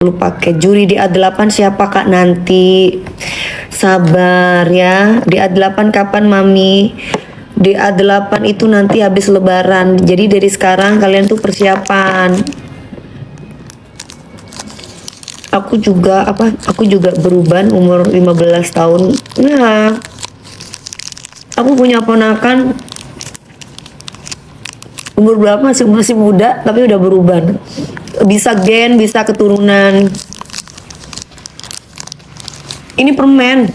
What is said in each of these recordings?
Lu pakai juri di A8 siapa kak nanti? Sabar ya. Di A8 kapan mami? Di A8 itu nanti habis lebaran. Jadi dari sekarang kalian tuh persiapan. Aku juga beruban umur 15 tahun. Nah, aku punya ponakan umur berapa, masih muda tapi udah beruban. Bisa gen, bisa keturunan. Ini permen.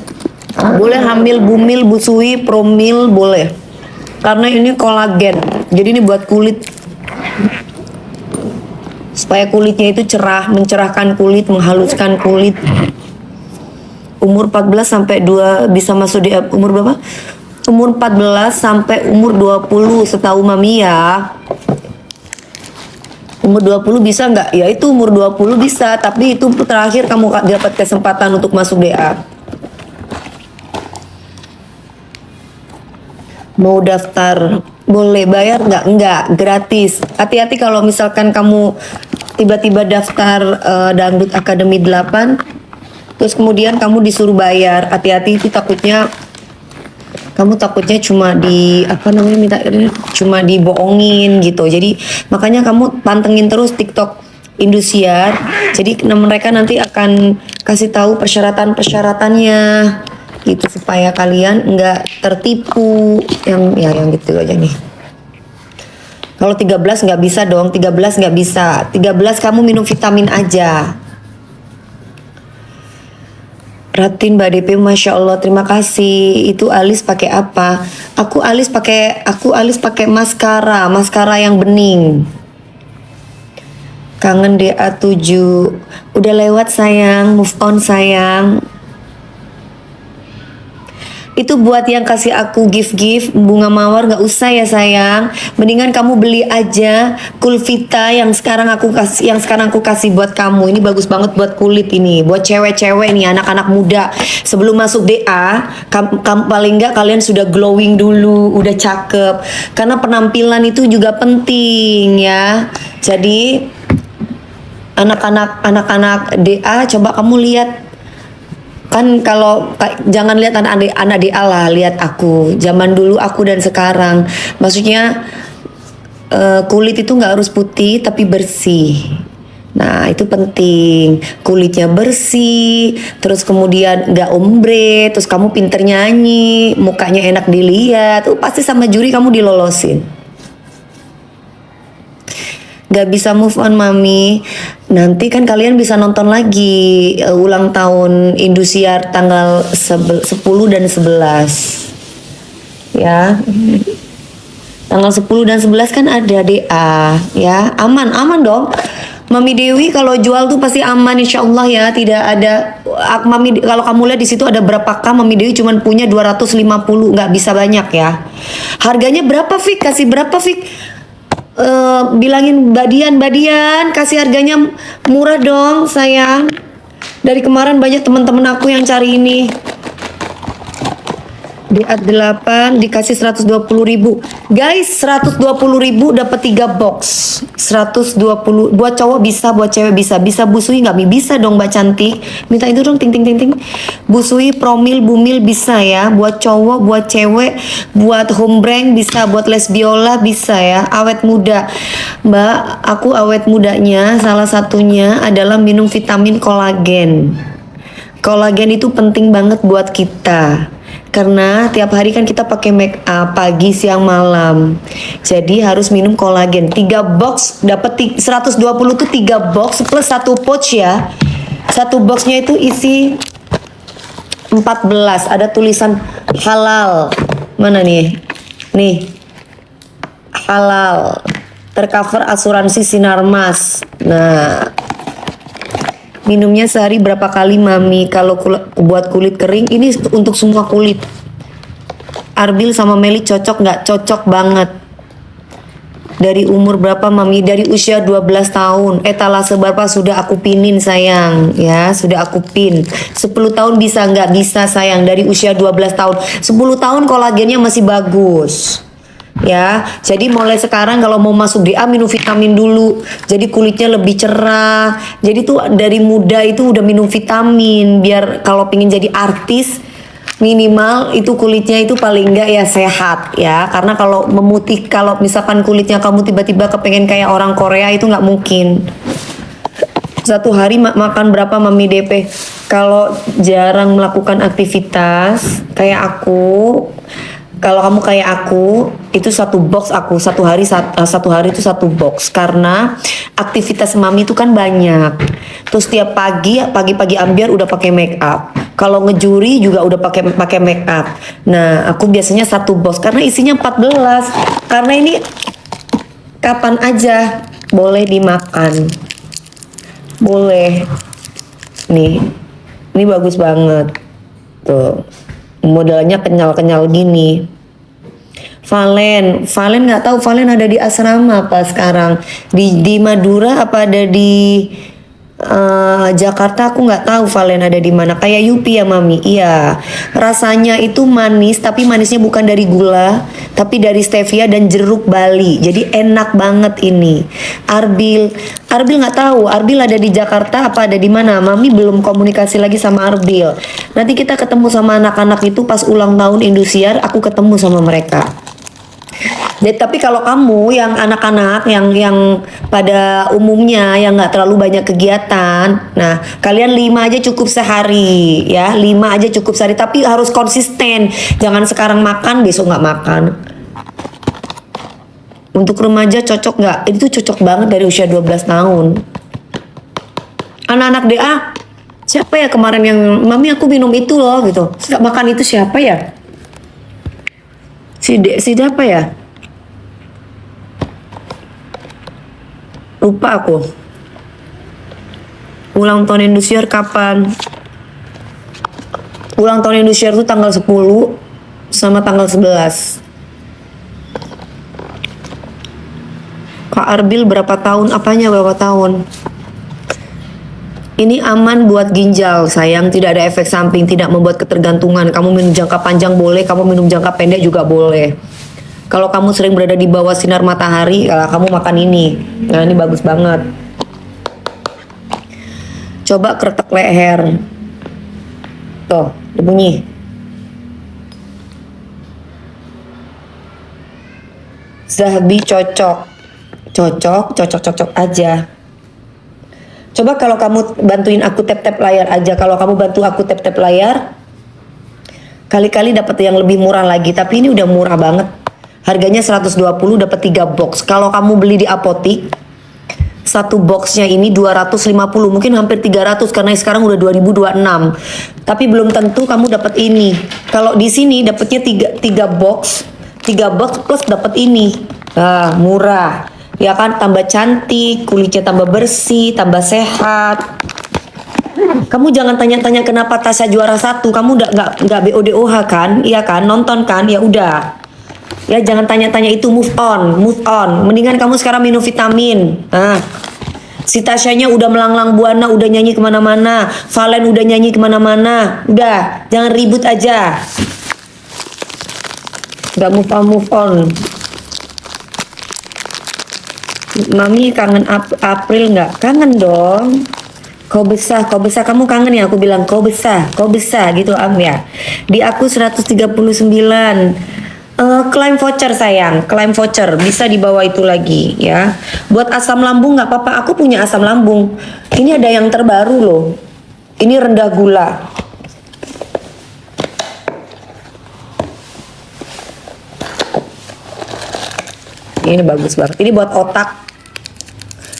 Boleh hamil, bumil, busui, promil, boleh. Karena ini kolagen. Jadi ini buat kulit. Supaya kulitnya itu cerah, mencerahkan kulit, menghaluskan kulit. Umur 14 sampai 2 bisa masuk di umur berapa? Umur 14 sampai umur 20 setahu mami ya. Umur 20 bisa nggak? Ya itu umur 20 bisa, tapi itu terakhir kamu dapat kesempatan untuk masuk DA. Mau daftar? Boleh, bayar nggak? Nggak, gratis. Hati-hati kalau misalkan kamu tiba-tiba daftar Dangdut Academy 8, terus kemudian kamu disuruh bayar. Hati-hati, itu takutnya kamu cuma cuma dibohongin gitu. Jadi makanya kamu pantengin terus TikTok Indosiar. Jadi mereka nanti akan kasih tahu persyaratan-persyaratannya gitu supaya kalian nggak tertipu yang gitu aja nih. Kalau 13 nggak bisa dong, 13 nggak bisa. 13 kamu minum vitamin aja. Ratin Mbak DP, Masya Allah, terima kasih. Itu alis pakai apa? Aku alis pakai maskara yang bening. Kangen DA7. Udah lewat sayang, move on sayang. Itu buat yang kasih aku gift bunga mawar, nggak usah ya sayang. Mendingan kamu beli aja Kulvita yang sekarang aku kasih buat kamu. Ini bagus banget buat kulit ini, buat cewek-cewek nih, anak-anak muda. Sebelum masuk DA, paling nggak kalian sudah glowing dulu, udah cakep. Karena penampilan itu juga penting ya. Jadi anak-anak DA, coba kamu lihat. Kan kalau jangan lihat anak DA lah, lihat aku zaman dulu, aku dan sekarang. Maksudnya kulit itu nggak harus putih tapi bersih. Nah itu penting, kulitnya bersih, terus kemudian nggak ombre, terus kamu pinter nyanyi, mukanya enak dilihat, pasti sama juri kamu dilolosin. Gak bisa move on mami. Nanti kan kalian bisa nonton lagi ulang tahun Indosiar tanggal 10 dan 11 ya. Tanggal 10 dan 11 kan ada DA ya. Aman dong Mami Dewi. Kalau jual tuh pasti aman insya Allah ya. Tidak ada Mami, kalau kamu lihat di situ ada berapakah, Mami Dewi cuma punya 250, nggak bisa banyak ya. Harganya berapa Fik? Kasih berapa Fik? Bilangin Mbak Dian kasih harganya murah dong sayang. Dari kemarin banyak teman-teman aku yang cari ini. DA8 dikasih 120.000 guys, 120.000 dapat 3 box. 120 buat cowok bisa, buat cewek bisa. Bisa busui nggak? Bisa dong Mbak cantik, minta itu dong, ting. Busui, promil, bumil bisa ya, buat cowok, buat cewek, buat hombreng bisa, buat lesbiola bisa ya. Awet muda Mbak, aku awet mudanya salah satunya adalah minum vitamin kolagen. Kolagen itu penting banget buat kita. Karena tiap hari kan kita pakai make up pagi, siang, malam. Jadi harus minum kolagen. 3 box dapat 120 tuh 3 box plus 1 pouch ya. 1 boxnya itu isi 14. Ada tulisan halal. Mana nih? Nih. Halal. Tercover asuransi Sinarmas. Nah, minumnya sehari berapa kali mami? Kalau buat kulit kering, ini untuk semua kulit. Arbil sama Meli cocok nggak? Cocok banget. Dari umur berapa mami? Dari usia 12 tahun. Etalase berapa sudah aku pinin sayang ya, sudah aku pin. 10 tahun bisa nggak? Bisa sayang, dari usia 12 tahun. 10 tahun kolagennya masih bagus. ya. Jadi mulai sekarang kalau mau masuk DA minum vitamin dulu. Jadi kulitnya lebih cerah. Jadi tuh dari muda itu udah minum vitamin biar kalau pengen jadi artis minimal itu kulitnya itu paling enggak ya sehat ya. Karena kalau memutih, kalau misalkan kulitnya kamu tiba-tiba kepengen kayak orang Korea itu nggak mungkin. Satu hari makan berapa Mami DP? Kalau jarang melakukan aktivitas kayak aku, kalau kamu kayak aku, itu satu box aku satu hari itu satu box karena aktivitas Mami itu kan banyak. Terus tiap pagi ambiar udah pakai make up. Kalau ngejuri juga udah pakai make up. Nah, aku biasanya satu box karena isinya 14. Karena ini kapan aja boleh dimakan. Boleh. Nih. Ini bagus banget. Tuh. Modelnya kenyal-kenyal gini. Valen nggak tahu Valen ada di asrama apa sekarang di Madura apa ada di Jakarta, aku nggak tahu Valen ada di mana. Kayak Yupi ya Mami. Iya, rasanya itu manis tapi manisnya bukan dari gula tapi dari stevia dan jeruk Bali, jadi enak banget ini. Arbil nggak tahu Arbil ada di Jakarta apa ada di mana. Mami belum komunikasi lagi sama Arbil. Nanti kita ketemu sama anak-anak itu pas ulang tahun Indosiar, aku ketemu sama mereka. Jadi, tapi kalau kamu yang anak-anak yang pada umumnya yang nggak terlalu banyak kegiatan, nah kalian 5 aja cukup sehari ya, 5 aja cukup sehari, tapi harus konsisten. Jangan sekarang makan besok nggak makan. Untuk remaja cocok nggak? Itu cocok banget dari usia 12 tahun. Anak-anak DA, siapa ya kemarin yang Mami aku minum itu loh gitu. Makan itu siapa ya? Si siapa ya? Lupa aku. Ulang tahun Indosiar kapan? Ulang tahun Indosiar itu tanggal 10 sama tanggal 11. Kak Arbil berapa tahun? Apanya berapa tahun? Ini aman buat ginjal, sayang. Tidak ada efek samping, tidak membuat ketergantungan. Kamu minum jangka panjang boleh, kamu minum jangka pendek juga boleh. Kalau kamu sering berada di bawah sinar matahari, kalau kamu makan ini. Nah, ini bagus banget. Coba kretek leher. Tuh, bunyi. Zahabi cocok aja. Coba kalau kamu bantuin aku tap-tap layar aja. Kalau kamu bantu aku tap-tap layar, kali-kali dapat yang lebih murah lagi. Tapi ini udah murah banget. Harganya 120 dapat 3 box. Kalau kamu beli di apotik, satu boxnya ini 250, mungkin hampir 300 karena sekarang udah 2026. Tapi belum tentu kamu dapat ini. Kalau di sini dapatnya 3 box plus dapat ini. Nah, murah. Ya kan, tambah cantik, kulitnya tambah bersih, tambah sehat. Kamu jangan tanya-tanya kenapa Tasya juara 1. Kamu udah nggak BODOH kan? Iya kan? Nonton kan? Ya udah. Ya jangan tanya-tanya itu, move on. Mendingan kamu sekarang minum vitamin. Nah, si Tasyanya udah melanglang buana, udah nyanyi kemana-mana. Valen udah nyanyi kemana-mana. Udah, jangan ribut aja. Gak move on. Mami kangen April nggak? Kangen dong. Kau besar, kamu kangen ya? Aku bilang kau besar gitu ya. Di aku 139. Claim voucher sayang, claim voucher bisa dibawa itu lagi ya. Buat asam lambung nggak apa-apa, aku punya asam lambung. Ini ada yang terbaru loh. Ini rendah gula. Ini bagus banget. Ini buat otak.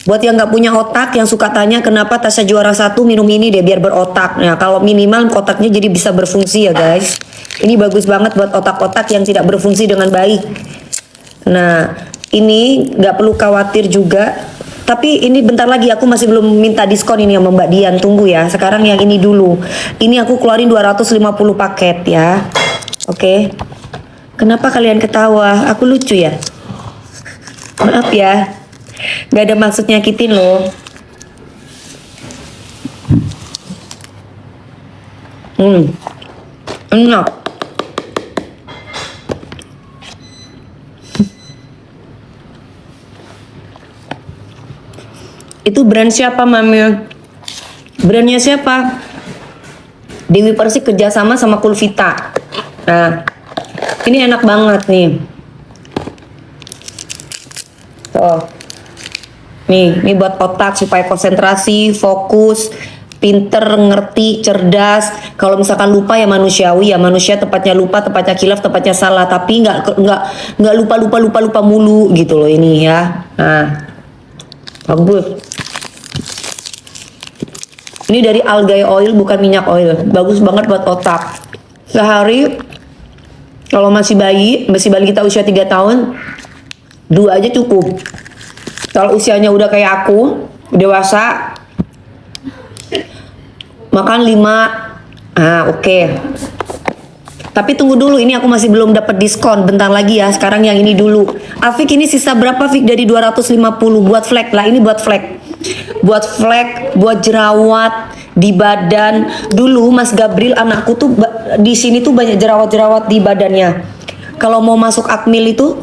Buat yang nggak punya otak, yang suka tanya kenapa Tasya juara 1 minum ini deh biar berotak. Nah kalau minimal otaknya jadi bisa berfungsi ya guys. Ini bagus banget buat otak-otak yang tidak berfungsi dengan baik. Nah ini nggak perlu khawatir juga. Tapi ini bentar lagi aku masih belum minta diskon ini sama Mbak Dian. Tunggu ya, sekarang yang ini dulu. Ini aku keluarin 250 paket ya. Oke. Kenapa kalian ketawa? Aku lucu ya? Maaf ya. Gak ada maksud nyakitin loh. Enak. Itu brand siapa, Mami? Brandnya siapa? Dewi Persik kerjasama sama Kulvita. Nah, ini enak banget nih. Tuh. Nih buat otak supaya konsentrasi, fokus, pinter, ngerti, cerdas. Kalau misalkan lupa ya manusiawi, ya manusia tepatnya lupa, tepatnya khilaf, tepatnya salah. Tapi nggak lupa mulu gitu loh ini ya. Nah, bagus. Ini dari algae oil, bukan minyak oil. Bagus banget buat otak. Sehari kalau masih bayi kita usia 3 tahun, 2 aja cukup. Kalau usianya udah kayak aku, dewasa, makan 5. Oke. Tapi tunggu dulu, ini aku masih belum dapat diskon. Bentar lagi ya, sekarang yang ini dulu. Afik, ini sisa berapa, Fik? Dari 250 buat flek lah. Ini buat flek. Buat flek, buat jerawat di badan. Dulu Mas Gabriel anakku tuh di sini tuh banyak jerawat-jerawat di badannya. Kalau mau masuk akmil itu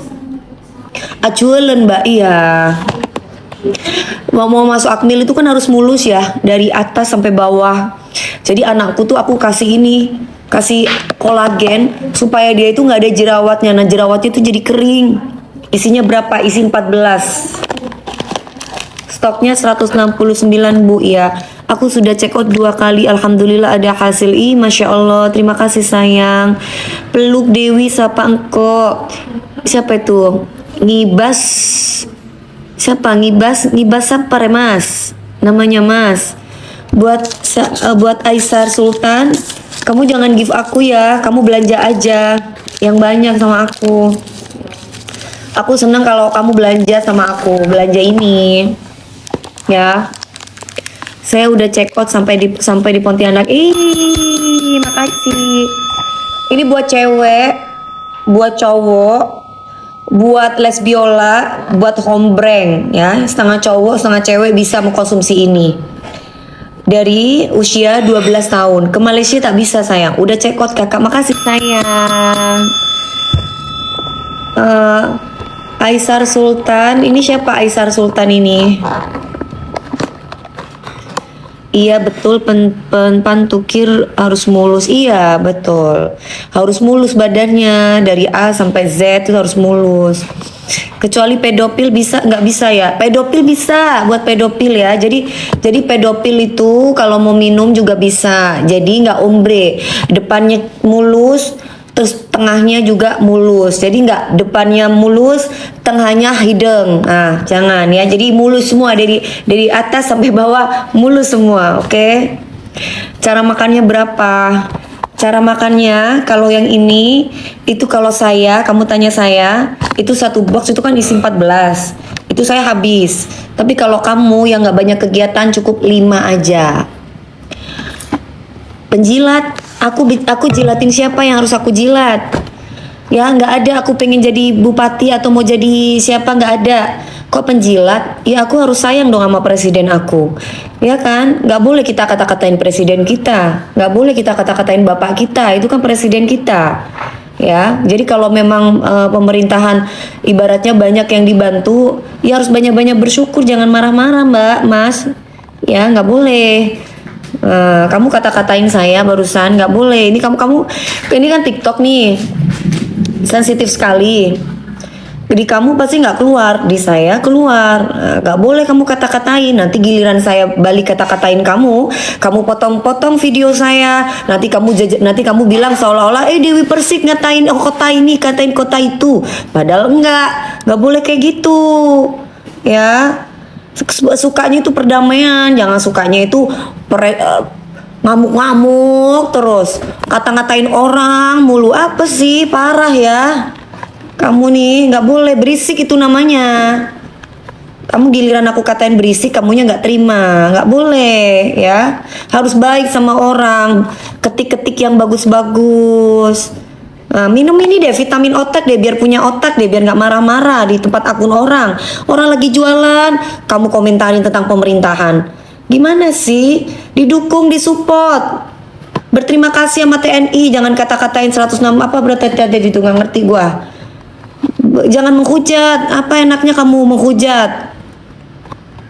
aculen, Mbak. Iya. Mau masuk akmil itu kan harus mulus ya, dari atas sampai bawah. Jadi anakku tuh aku kasih kolagen supaya dia itu nggak ada jerawatnya. Nah, jerawatnya itu jadi kering. Isinya berapa? Isi 14. Stoknya 169, Bu. Ya, aku sudah check out 2 kali. Alhamdulillah ada hasil. Masya Allah. Terima kasih sayang. Peluk Dewi, sapa engkau. Siapa itu? Ngibas. Siapa? Ngibas apa, Mas? Namanya Mas. Buat Aisar Sultan, kamu jangan give aku ya. Kamu belanja aja yang banyak sama aku. Aku senang kalau kamu belanja sama aku. Belanja ini. Ya, saya udah check out sampai di Pontianak. Makasih. Ini buat cewek, buat cowok, buat lesbiola, buat hombreng ya. Setengah cowok, setengah cewek bisa mengkonsumsi ini. Dari usia 12 tahun. Ke Malaysia tak bisa sayang. Udah check out kakak. Makasih sayang. Aisar Sultan. Ini siapa Aisar Sultan ini? Iya betul, pantukir harus mulus. Iya betul, harus mulus badannya dari A sampai Z itu harus mulus. Kecuali pedofil bisa, nggak bisa ya? Pedofil bisa, buat pedofil ya. Jadi pedofil itu kalau mau minum juga bisa. Jadi nggak ombre, depannya mulus, terus tengahnya juga mulus. Jadi nggak depannya mulus, tengahnya hidung. Nah, jangan ya. Jadi mulus semua dari atas sampai bawah mulus semua, oke? Cara makannya berapa? Cara makannya kalau yang ini itu kalau kamu tanya saya, itu 1 box itu kan isi 14. Itu saya habis. Tapi kalau kamu yang nggak banyak kegiatan cukup 5 aja. Penjilat, aku jilatin siapa yang harus aku jilat? Ya nggak ada, aku pengen jadi bupati atau mau jadi siapa, nggak ada. Kok penjilat? Ya aku harus sayang dong sama presiden aku. Ya kan? Nggak boleh kita kata-katain presiden kita. Nggak boleh kita kata-katain bapak kita. Itu kan presiden kita. Ya, jadi kalau memang pemerintahan ibaratnya banyak yang dibantu, ya harus banyak-banyak bersyukur. Jangan marah-marah, Mbak, Mas. Ya nggak boleh. Kamu kata-katain saya barusan, nggak boleh. Ini kamu ini kan TikTok nih, sensitif sekali. Jadi kamu pasti nggak keluar, di saya keluar. Nggak boleh kamu kata-katain. Nanti giliran saya balik kata-katain kamu potong-potong video saya. Nanti kamu bilang seolah-olah Dewi Persik ngatain kota ini, katain kota itu. Padahal nggak boleh kayak gitu. Ya. Sukanya itu perdamaian, jangan sukanya itu ngamuk-ngamuk terus, kata-ngatain orang mulu. Apa sih, parah ya kamu nih. Nggak boleh berisik, itu namanya. Kamu giliran aku katain berisik, kamunya nggak terima. Nggak boleh ya, harus baik sama orang, ketik-ketik yang bagus-bagus. Minum ini deh, vitamin otak deh, biar punya otak deh, biar nggak marah-marah di tempat akun orang lagi jualan, kamu komentarin tentang pemerintahan. Gimana sih? Didukung, disupport, berterima kasih sama TNI. Jangan kata-katain 106 apa berarti itu, nggak ngerti gua. Jangan menghujat. Apa enaknya kamu menghujat?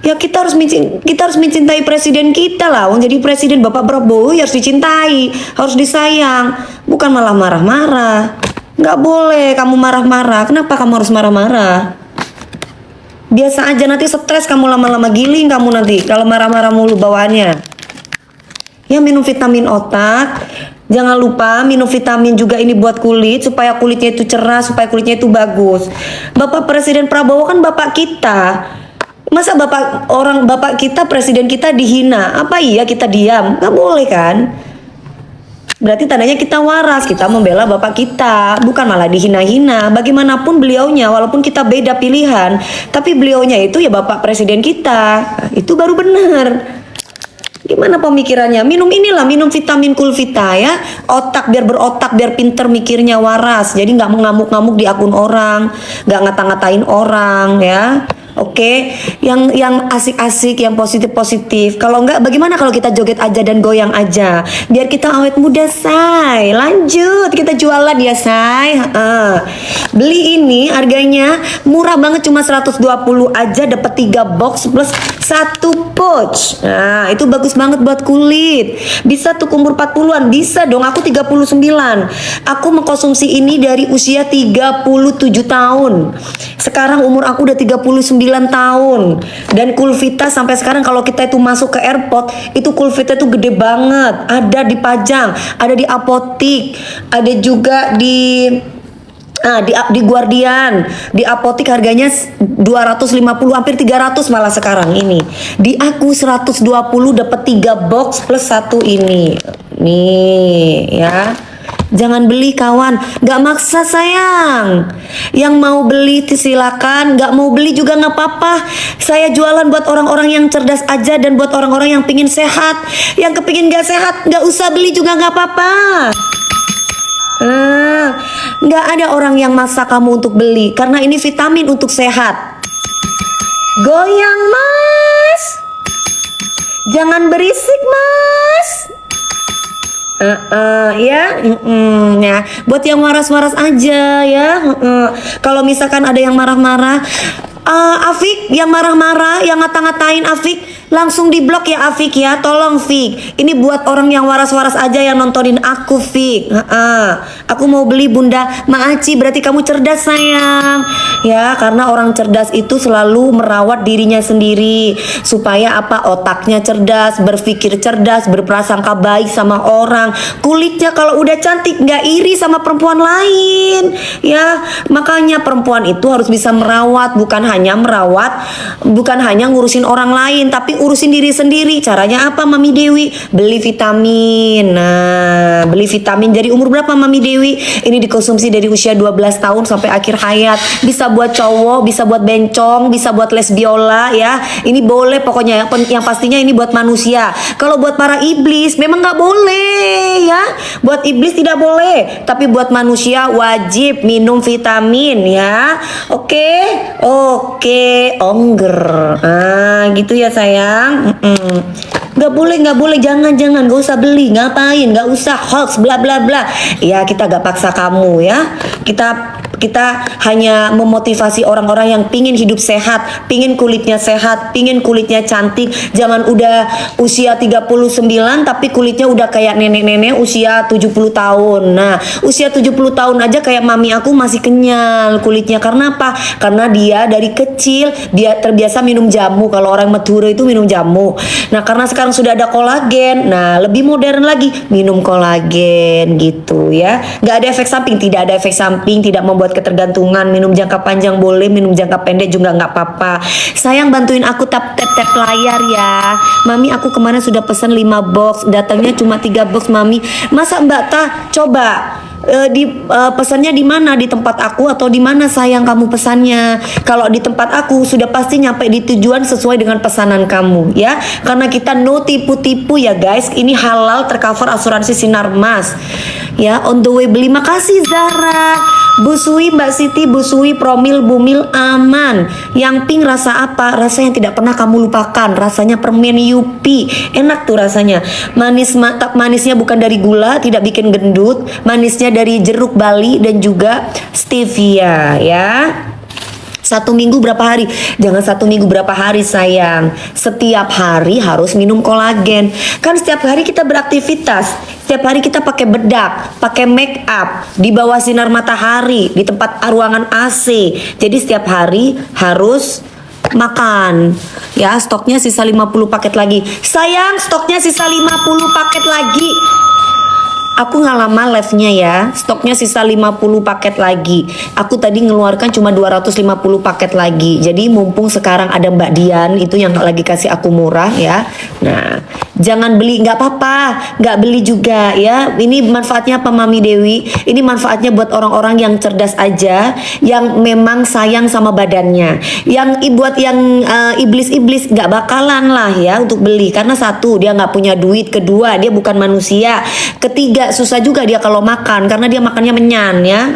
Ya kita harus mencintai presiden kita lah. Jadi presiden Bapak Prabowo ya harus dicintai, harus disayang, bukan malah marah-marah. Nggak boleh kamu marah-marah. Kenapa kamu harus marah-marah? Biasa aja, nanti stres kamu, lama-lama giling kamu nanti kalau marah-marah mulu bawaannya. Ya minum vitamin otak. Jangan lupa minum vitamin juga ini buat kulit, supaya kulitnya itu cerah, supaya kulitnya itu bagus. Bapak Presiden Prabowo kan bapak kita. Masa bapak kita, presiden kita dihina? Apa iya kita diam? Gak boleh kan? Berarti tandanya kita waras, kita membela bapak kita, bukan malah dihina-hina. Bagaimanapun beliaunya, walaupun kita beda pilihan, tapi beliaunya itu ya bapak presiden kita. Itu baru benar. Gimana pemikirannya? Minum inilah, minum vitamin Kulvita ya. Otak, biar berotak, biar pinter mikirnya, waras. Jadi nggak mengamuk-ngamuk di akun orang, nggak ngata-ngatain orang ya. Oke, yang asik-asik, yang positif-positif. Kalau enggak, bagaimana kalau kita joget aja dan goyang aja, biar kita awet muda, say. Lanjut, kita jualan ya, say. Beli ini harganya murah banget, cuma 120 aja, dapat 3 box plus 1 pouch. Nah, itu bagus banget buat kulit. Bisa tuh umur 40-an, bisa dong. Aku 39. Aku mengkonsumsi ini dari usia 37 tahun. Sekarang umur aku udah 39 tahun. Dan Kulvita sampai sekarang kalau kita itu masuk ke airport, itu Kulvita itu gede banget. Ada di Pajang, ada di apotik, ada juga di Guardian. Di apotik harganya 250, hampir 300 malah sekarang ini. Di aku 120 dapat 3 box plus 1 ini. Nih ya. Jangan beli kawan, gak maksa sayang. Yang mau beli silakan, gak mau beli juga gak apa-apa. Saya jualan buat orang-orang yang cerdas aja, dan buat orang-orang yang pingin sehat. Yang kepingin gak sehat, gak usah beli juga gak apa-apa. Gak ada orang yang maksa kamu untuk beli, karena ini vitamin untuk sehat. Goyang mas, jangan berisik mas. Ya, buat yang waras-waras aja ya. Kalau misalkan ada yang marah-marah, Afik yang marah-marah, yang ngata-ngatain Afik, langsung diblok ya Afik ya. Tolong Fik, ini buat orang yang waras-waras aja yang nontonin aku Fik. Aku mau beli Bunda Maaci, berarti kamu cerdas sayang. Ya, karena orang cerdas itu selalu merawat dirinya sendiri, supaya apa, otaknya cerdas, berpikir cerdas, berprasangka baik sama orang. Kulitnya kalau udah cantik nggak iri sama perempuan lain. Ya, makanya perempuan itu harus bisa merawat, bukan hanya ngurusin orang lain, tapi urusin diri sendiri. Caranya apa Mami Dewi? Beli vitamin. Nah, beli vitamin dari umur berapa Mami Dewi? Ini dikonsumsi dari usia 12 tahun sampai akhir hayat. Bisa buat cowok, bisa buat bencong, bisa buat les biola ya. Ini boleh pokoknya, yang pastinya ini buat manusia. Kalau buat para iblis memang nggak boleh ya. Buat iblis tidak boleh, tapi buat manusia wajib minum vitamin ya. Oke, ongger. Gitu ya sayang. Gak boleh, jangan, gak usah beli, ngapain, gak usah hoax, bla bla bla. Ya kita gak paksa kamu ya. Kita hanya memotivasi orang-orang yang pingin hidup sehat, pingin kulitnya sehat, pingin kulitnya cantik. Jangan udah usia 39 tapi kulitnya udah kayak nenek-nenek usia 70 tahun. Nah, usia 70 tahun aja kayak mami aku masih kenyal kulitnya. Karena apa? Karena dia dari kecil dia terbiasa minum jamu. Kalau orang Madura itu minum jamu. Nah, karena sekarang sudah ada kolagen, nah lebih modern lagi, minum kolagen gitu ya. Gak ada efek samping, tidak ada efek samping, tidak membuat ketergantungan. Minum jangka panjang boleh, minum jangka pendek juga nggak apa-apa. Sayang bantuin aku tap layar ya. Mami aku kemana sudah pesan 5 box, datangnya cuma 3 box Mami. Masa Mbak Tah coba pesannya di mana, di tempat aku atau di mana sayang kamu pesannya? Kalau di tempat aku sudah pasti nyampe di tujuan sesuai dengan pesanan kamu ya. Karena kita no tipu-tipu ya guys. Ini halal, tercover asuransi Sinarmas. Ya, on the way beli. Makasih Zara. Bu Sui, Mbak Siti, Bu Sui, Promil, Bumil aman. Yang pink rasa apa? Rasa yang tidak pernah kamu lupakan. Rasanya permen Yupi. Enak tuh rasanya. Manisnya bukan dari gula, tidak bikin gendut. Manisnya dari jeruk Bali dan juga stevia ya. 1 minggu berapa hari? Jangan 1 minggu berapa hari sayang. Setiap hari harus minum kolagen. Kan setiap hari kita beraktivitas. Setiap hari kita pakai bedak, pakai make up, di bawah sinar matahari, di tempat ruangan AC. Jadi setiap hari harus makan. Ya, stoknya sisa 50 paket lagi. Sayang, stoknya sisa 50 paket lagi. Aku nggak lama live-nya ya. Stoknya sisa 50 paket lagi. Aku tadi ngeluarkan cuma 250 paket lagi. Jadi mumpung sekarang ada Mbak Dian itu yang lagi kasih aku murah ya. Nah, jangan beli, nggak apa-apa, nggak beli juga ya. Ini manfaatnya apa Mami Dewi? Ini manfaatnya buat orang-orang yang cerdas aja, yang memang sayang sama badannya. Yang buat yang iblis-iblis nggak bakalan lah ya untuk beli, karena satu dia nggak punya duit, kedua dia bukan manusia, ketiga susah juga dia kalau makan karena dia makannya menyan ya.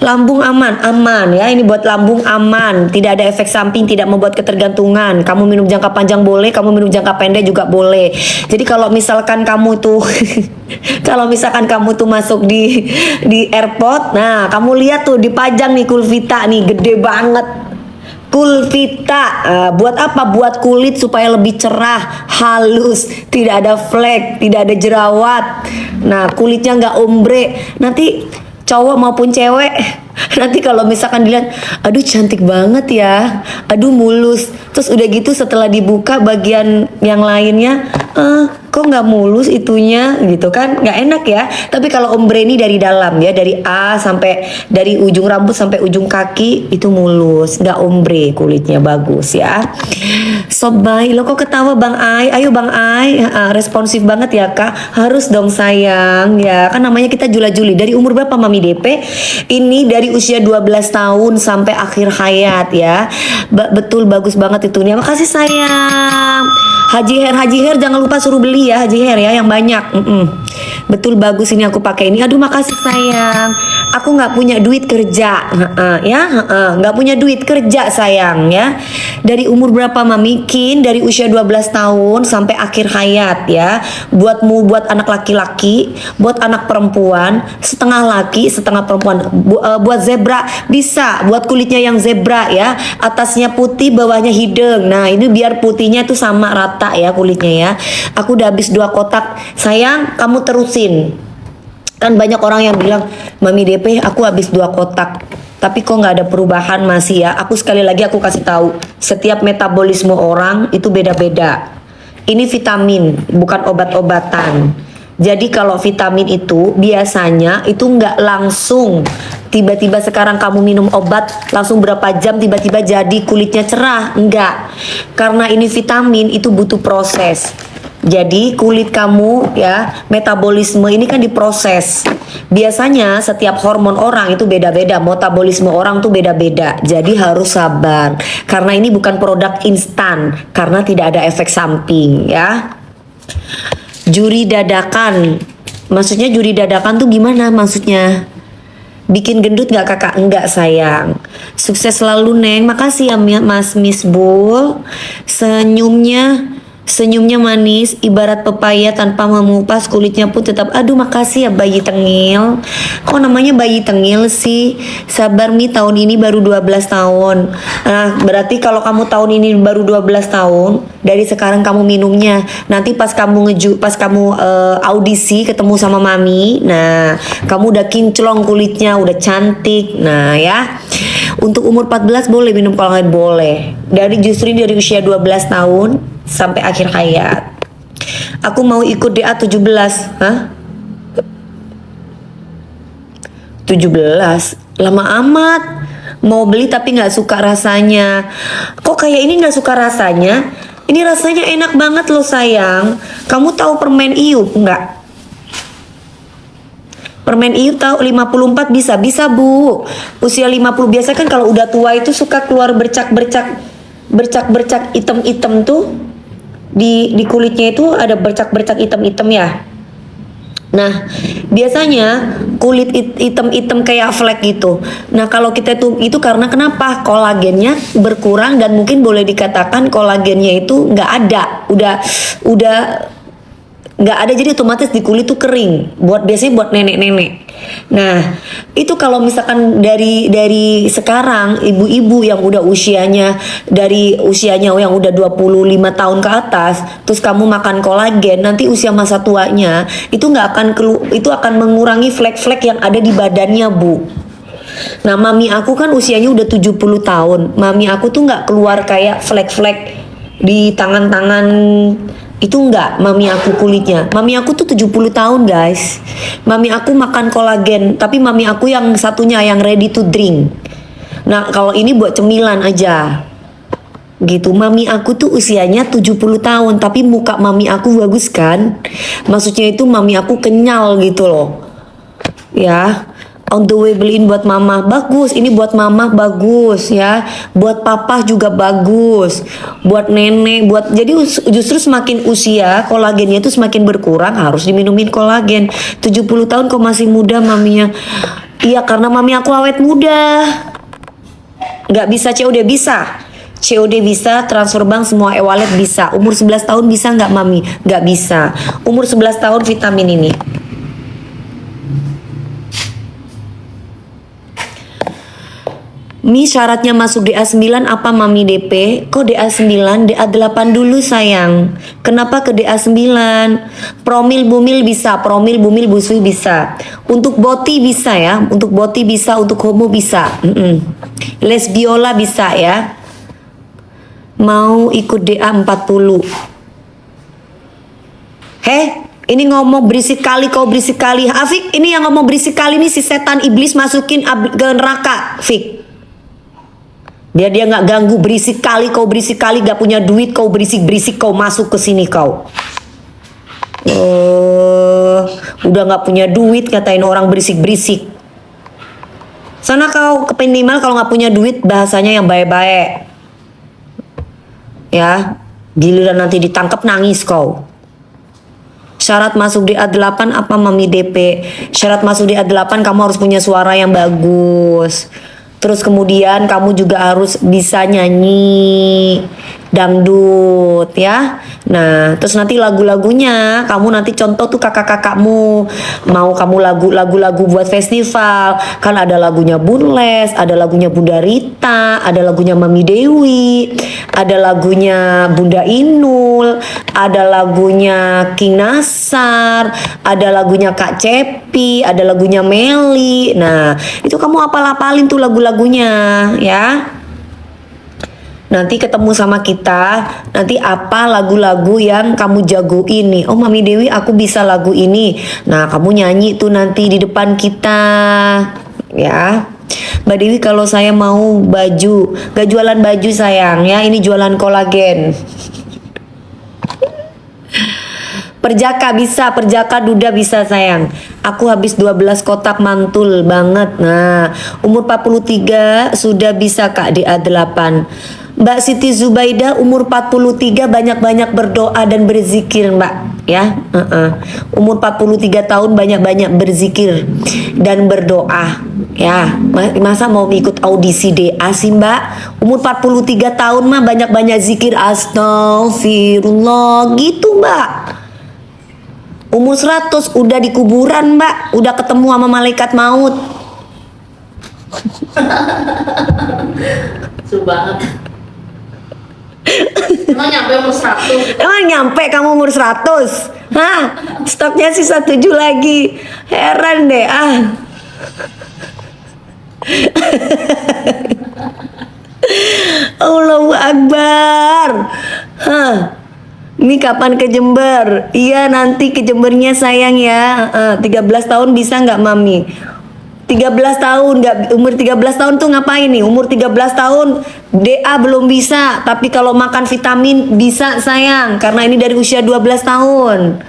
Lambung aman ya. Ini buat lambung aman, tidak ada efek samping, tidak membuat ketergantungan. Kamu minum jangka panjang boleh, kamu minum jangka pendek juga boleh. Jadi kalau misalkan kamu tuh kalau misalkan kamu tuh masuk di airport, nah kamu lihat tuh dipajang nih Coolvita nih, gede banget. Coolvita, buat apa? Buat kulit supaya lebih cerah, halus, tidak ada flek, tidak ada jerawat. Nah, kulitnya nggak ombre. Nanti cowok maupun cewek, nanti kalau misalkan dilihat, aduh cantik banget ya, aduh mulus. Terus udah gitu setelah dibuka bagian yang lainnya, kok nggak mulus itunya gitu kan, nggak enak ya. Tapi kalau ombre ini dari dalam ya, dari A sampai dari ujung rambut sampai ujung kaki itu mulus, nggak ombre, kulitnya bagus ya. Sobai, lo kok ketawa Bang Ai? Ayo Bang Ai, responsif banget ya Kak. Harus dong sayang ya, kan namanya kita Jula-Juli. Dari umur berapa Mami DP? Ini dari usia 12 tahun sampai akhir hayat ya. Betul, bagus banget itu nih. Makasih sayang. Haji Hair jangan lupa suruh beli ya Haji Hair ya, yang banyak. Betul, bagus ini aku pakai ini. Aduh makasih sayang. Aku nggak punya duit kerja nggak punya duit kerja sayang ya. Dari umur berapa Mami? Kin dari usia 12 tahun sampai akhir hayat ya. Buat anak laki-laki, buat anak perempuan, setengah laki setengah perempuan. Buat zebra bisa, buat kulitnya yang zebra ya, atasnya putih bawahnya hidung. Nah ini biar putihnya itu sama rata ya kulitnya ya. Aku udah habis 2 kotak sayang, kamu terusin. Kan banyak orang yang bilang, Mami DP aku habis 2 kotak tapi kok nggak ada perubahan masih ya. Aku sekali lagi aku kasih tahu, setiap metabolisme orang itu beda-beda. Ini vitamin, bukan obat-obatan. Jadi kalau vitamin itu biasanya itu nggak langsung tiba-tiba sekarang kamu minum obat langsung berapa jam tiba-tiba jadi kulitnya cerah, enggak. Karena ini vitamin itu butuh proses. Jadi kulit kamu ya, metabolisme ini kan diproses. Biasanya setiap hormon orang itu beda-beda, metabolisme orang tuh beda-beda. Jadi harus sabar. Karena ini bukan produk instan, karena tidak ada efek samping ya. Juri dadakan. Maksudnya juri dadakan tuh gimana maksudnya? Bikin gendut gak kakak? Enggak sayang. Sukses selalu Neng. Makasih ya Mas Misbul. Senyumnya manis, ibarat pepaya tanpa mengupas, kulitnya pun tetap. Aduh makasih ya Bayi Tengil. Kok namanya Bayi Tengil sih? Sabar Mi, tahun ini baru 12 tahun. Nah berarti kalau kamu tahun ini baru 12 tahun, dari sekarang kamu minumnya. Nanti pas kamu audisi ketemu sama Mami, nah kamu udah kinclong kulitnya, udah cantik. Nah ya, untuk umur 14 boleh minum kolagen, boleh. Justru dari usia 12 tahun sampai akhir hayat. Aku mau ikut DA 17. Hah? 17? Lama amat. Mau beli tapi gak suka rasanya. Kok kayak ini gak suka rasanya? Ini rasanya enak banget loh sayang. Kamu tahu permen iup nggak? Permen iup tahu 54 bisa Bu. Usia 50 biasa kan kalau udah tua itu suka keluar bercak-bercak hitam-hitam tuh. Di kulitnya itu ada bercak-bercak hitam-hitam ya. Nah, biasanya kulit hitam-hitam kayak flek gitu. Nah, kalau kita itu karena kenapa? Kolagennya berkurang dan mungkin boleh dikatakan kolagennya itu nggak ada. Udah nggak ada, jadi otomatis di kulit tuh kering. Biasanya buat nenek-nenek. Nah, itu kalau misalkan dari sekarang ibu-ibu yang udah usianya yang udah 25 tahun ke atas, terus kamu makan kolagen, nanti usia masa tuanya itu nggak akan itu akan mengurangi flek-flek yang ada di badannya, Bu. Nah, mami aku kan usianya udah 70 tahun. Mami aku tuh nggak keluar kayak flek-flek di tangan-tangan, itu enggak. Mami aku kulitnya, mami aku tuh 70 tahun guys. Mami aku makan kolagen, tapi mami aku yang satunya yang ready to drink. Nah, kalau ini buat cemilan aja gitu. Mami aku tuh usianya 70 tahun, tapi muka mami aku bagus kan. Maksudnya itu mami aku kenyal gitu loh. Ya, on the way beliin buat mama, bagus. Ini buat mama bagus ya, buat papa juga bagus, buat nenek, jadi justru semakin usia kolagennya itu semakin berkurang, harus diminumin kolagen. 70 tahun kok masih muda maminya. Iya, karena mami aku awet muda. Nggak bisa COD, bisa COD, bisa transfer bank, semua e-wallet bisa. Umur 11 tahun bisa nggak mami? Nggak bisa. Umur 11 tahun vitamin ini. Mi, syaratnya masuk DA9 apa mami DP? Kok DA9? DA8 dulu sayang. Kenapa ke DA9? Promil bumil bisa, promil bumil busui bisa. Untuk boti bisa ya, untuk boti bisa, untuk homo bisa. Lesbiola bisa ya. Mau ikut DA40. Ini ngomong berisik kali, kau berisik kali. Afik, ini yang ngomong berisik kali ini si setan iblis, masukin ke neraka, Fik. Biar dia nggak ganggu. Berisik kali, kau berisik kali, gak punya duit, kau berisik kau masuk ke sini kau. Udah nggak punya duit katain orang berisik. Sana kau ke minimal kalau nggak punya duit bahasanya yang baik-baik. Ya, giliran nanti ditangkap nangis kau. Syarat masuk DA8 apa mami DP? Syarat masuk DA8 kamu harus punya suara yang bagus. Terus kemudian kamu juga harus bisa nyanyi dangdut ya. Nah, terus nanti lagu-lagunya kamu nanti contoh tuh kakak-kakakmu. Mau kamu lagu-lagu buat festival, kan ada lagunya Bunles, ada lagunya Bunda Rita, ada lagunya Mami Dewi, ada lagunya Bunda Inul, ada lagunya King Nasar, ada lagunya Kak Cepi, ada lagunya Meli. Nah, itu kamu apal-apalin tuh lagu-lagunya ya. Nanti ketemu sama kita, nanti apa lagu-lagu yang kamu jago ini. Oh Mami Dewi aku bisa lagu ini. Nah kamu nyanyi tuh nanti di depan kita ya. Mbak Dewi kalau saya mau baju, gak jualan baju sayang ya, ini jualan kolagen. Perjaka bisa, perjaka duda bisa sayang. Aku habis 12 kotak mantul banget. Nah, umur 43 sudah bisa Kak DA8. Mbak Siti Zubaidah umur 43 banyak-banyak berdoa dan berzikir Mbak ya. Umur 43 tahun banyak-banyak berzikir dan berdoa ya. Masa mau ikut audisi DA sih Mbak? Umur 43 tahun mah banyak-banyak zikir astagfirullah gitu Mbak. Umur 100 udah di kuburan Mbak, udah ketemu sama malaikat maut. Banget. Emang nyampe umur 100? Emang nyampe kamu umur 100? Hah? Stoknya sisa 7 lagi. Heran deh Allahu Akbar. Ini kapan ke Jember? Iya nanti ke Jembernya sayang ya. 13 tahun bisa nggak mami? 13 tahun nggak, umur 13 tahun tuh ngapain nih? Umur 13 tahun DA belum bisa, tapi kalau makan vitamin bisa sayang, karena ini dari usia 12 tahun.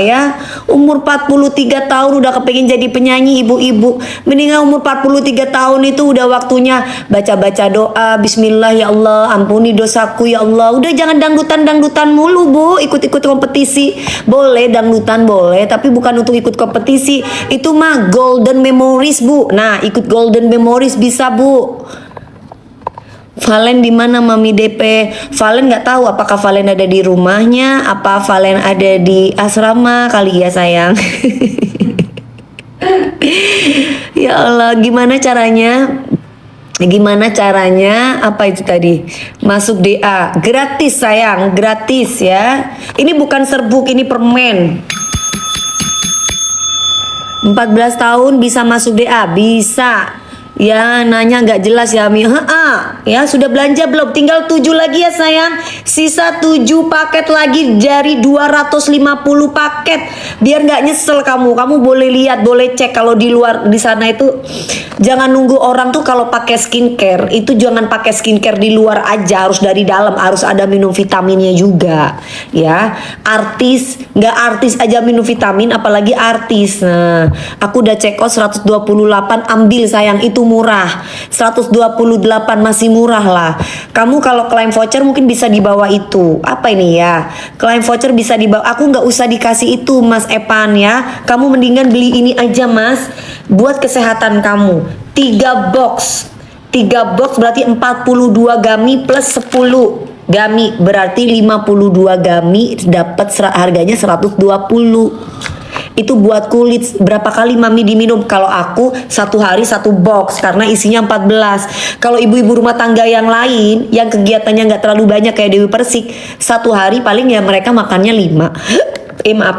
Ya, umur 43 tahun udah kepengen jadi penyanyi ibu-ibu. Mendingan umur 43 tahun itu udah waktunya baca-baca doa, bismillah ya Allah, ampuni dosaku ya Allah. Udah jangan dangdutan-dangdutan mulu Bu, ikut-ikut kompetisi. Boleh dangdutan boleh, tapi bukan untuk ikut kompetisi. Itu mah golden memories Bu. Nah, ikut golden memories bisa Bu. Valen di mana Mami DP? Valen nggak tahu apakah Valen ada di rumahnya, apa Valen ada di asrama kali ya sayang. Ya Allah, gimana caranya? Gimana caranya? Apa itu tadi? Masuk DA. Gratis sayang, gratis ya. Ini bukan serbuk, ini permen. 14 tahun bisa masuk DA? Bisa. Ya nanya nggak jelas ya Mi. Ya sudah belanja belum? Tinggal 7 lagi ya sayang. Sisa 7 paket lagi dari 250 paket. Biar nggak nyesel kamu. Kamu boleh lihat, boleh cek kalau di luar di sana itu. Jangan nunggu orang tuh kalau pakai skincare itu jangan pakai skincare di luar aja, harus dari dalam, harus ada minum vitaminnya juga ya. Artis nggak artis aja minum vitamin, apalagi artis. Nah aku udah check out 128, ambil sayang, itu murah. 128 masih murah lah. Kamu kalau klaim voucher mungkin bisa di bawah itu. Apa ini ya? Klaim voucher bisa di bawah. Aku nggak usah dikasih itu Mas Epan ya. Kamu mendingan beli ini aja Mas, buat kesehatan kamu. 3 box. 3 box berarti 42 gami plus 10 gami, berarti 52 gami, dapat harganya 120. Itu buat kulit. Berapa kali mami diminum? Kalau aku 1 hari 1 box karena isinya 14. Kalau ibu-ibu rumah tangga yang lain yang kegiatannya nggak terlalu banyak kayak Dewi Persik, 1 hari paling ya mereka makannya 5. Maaf.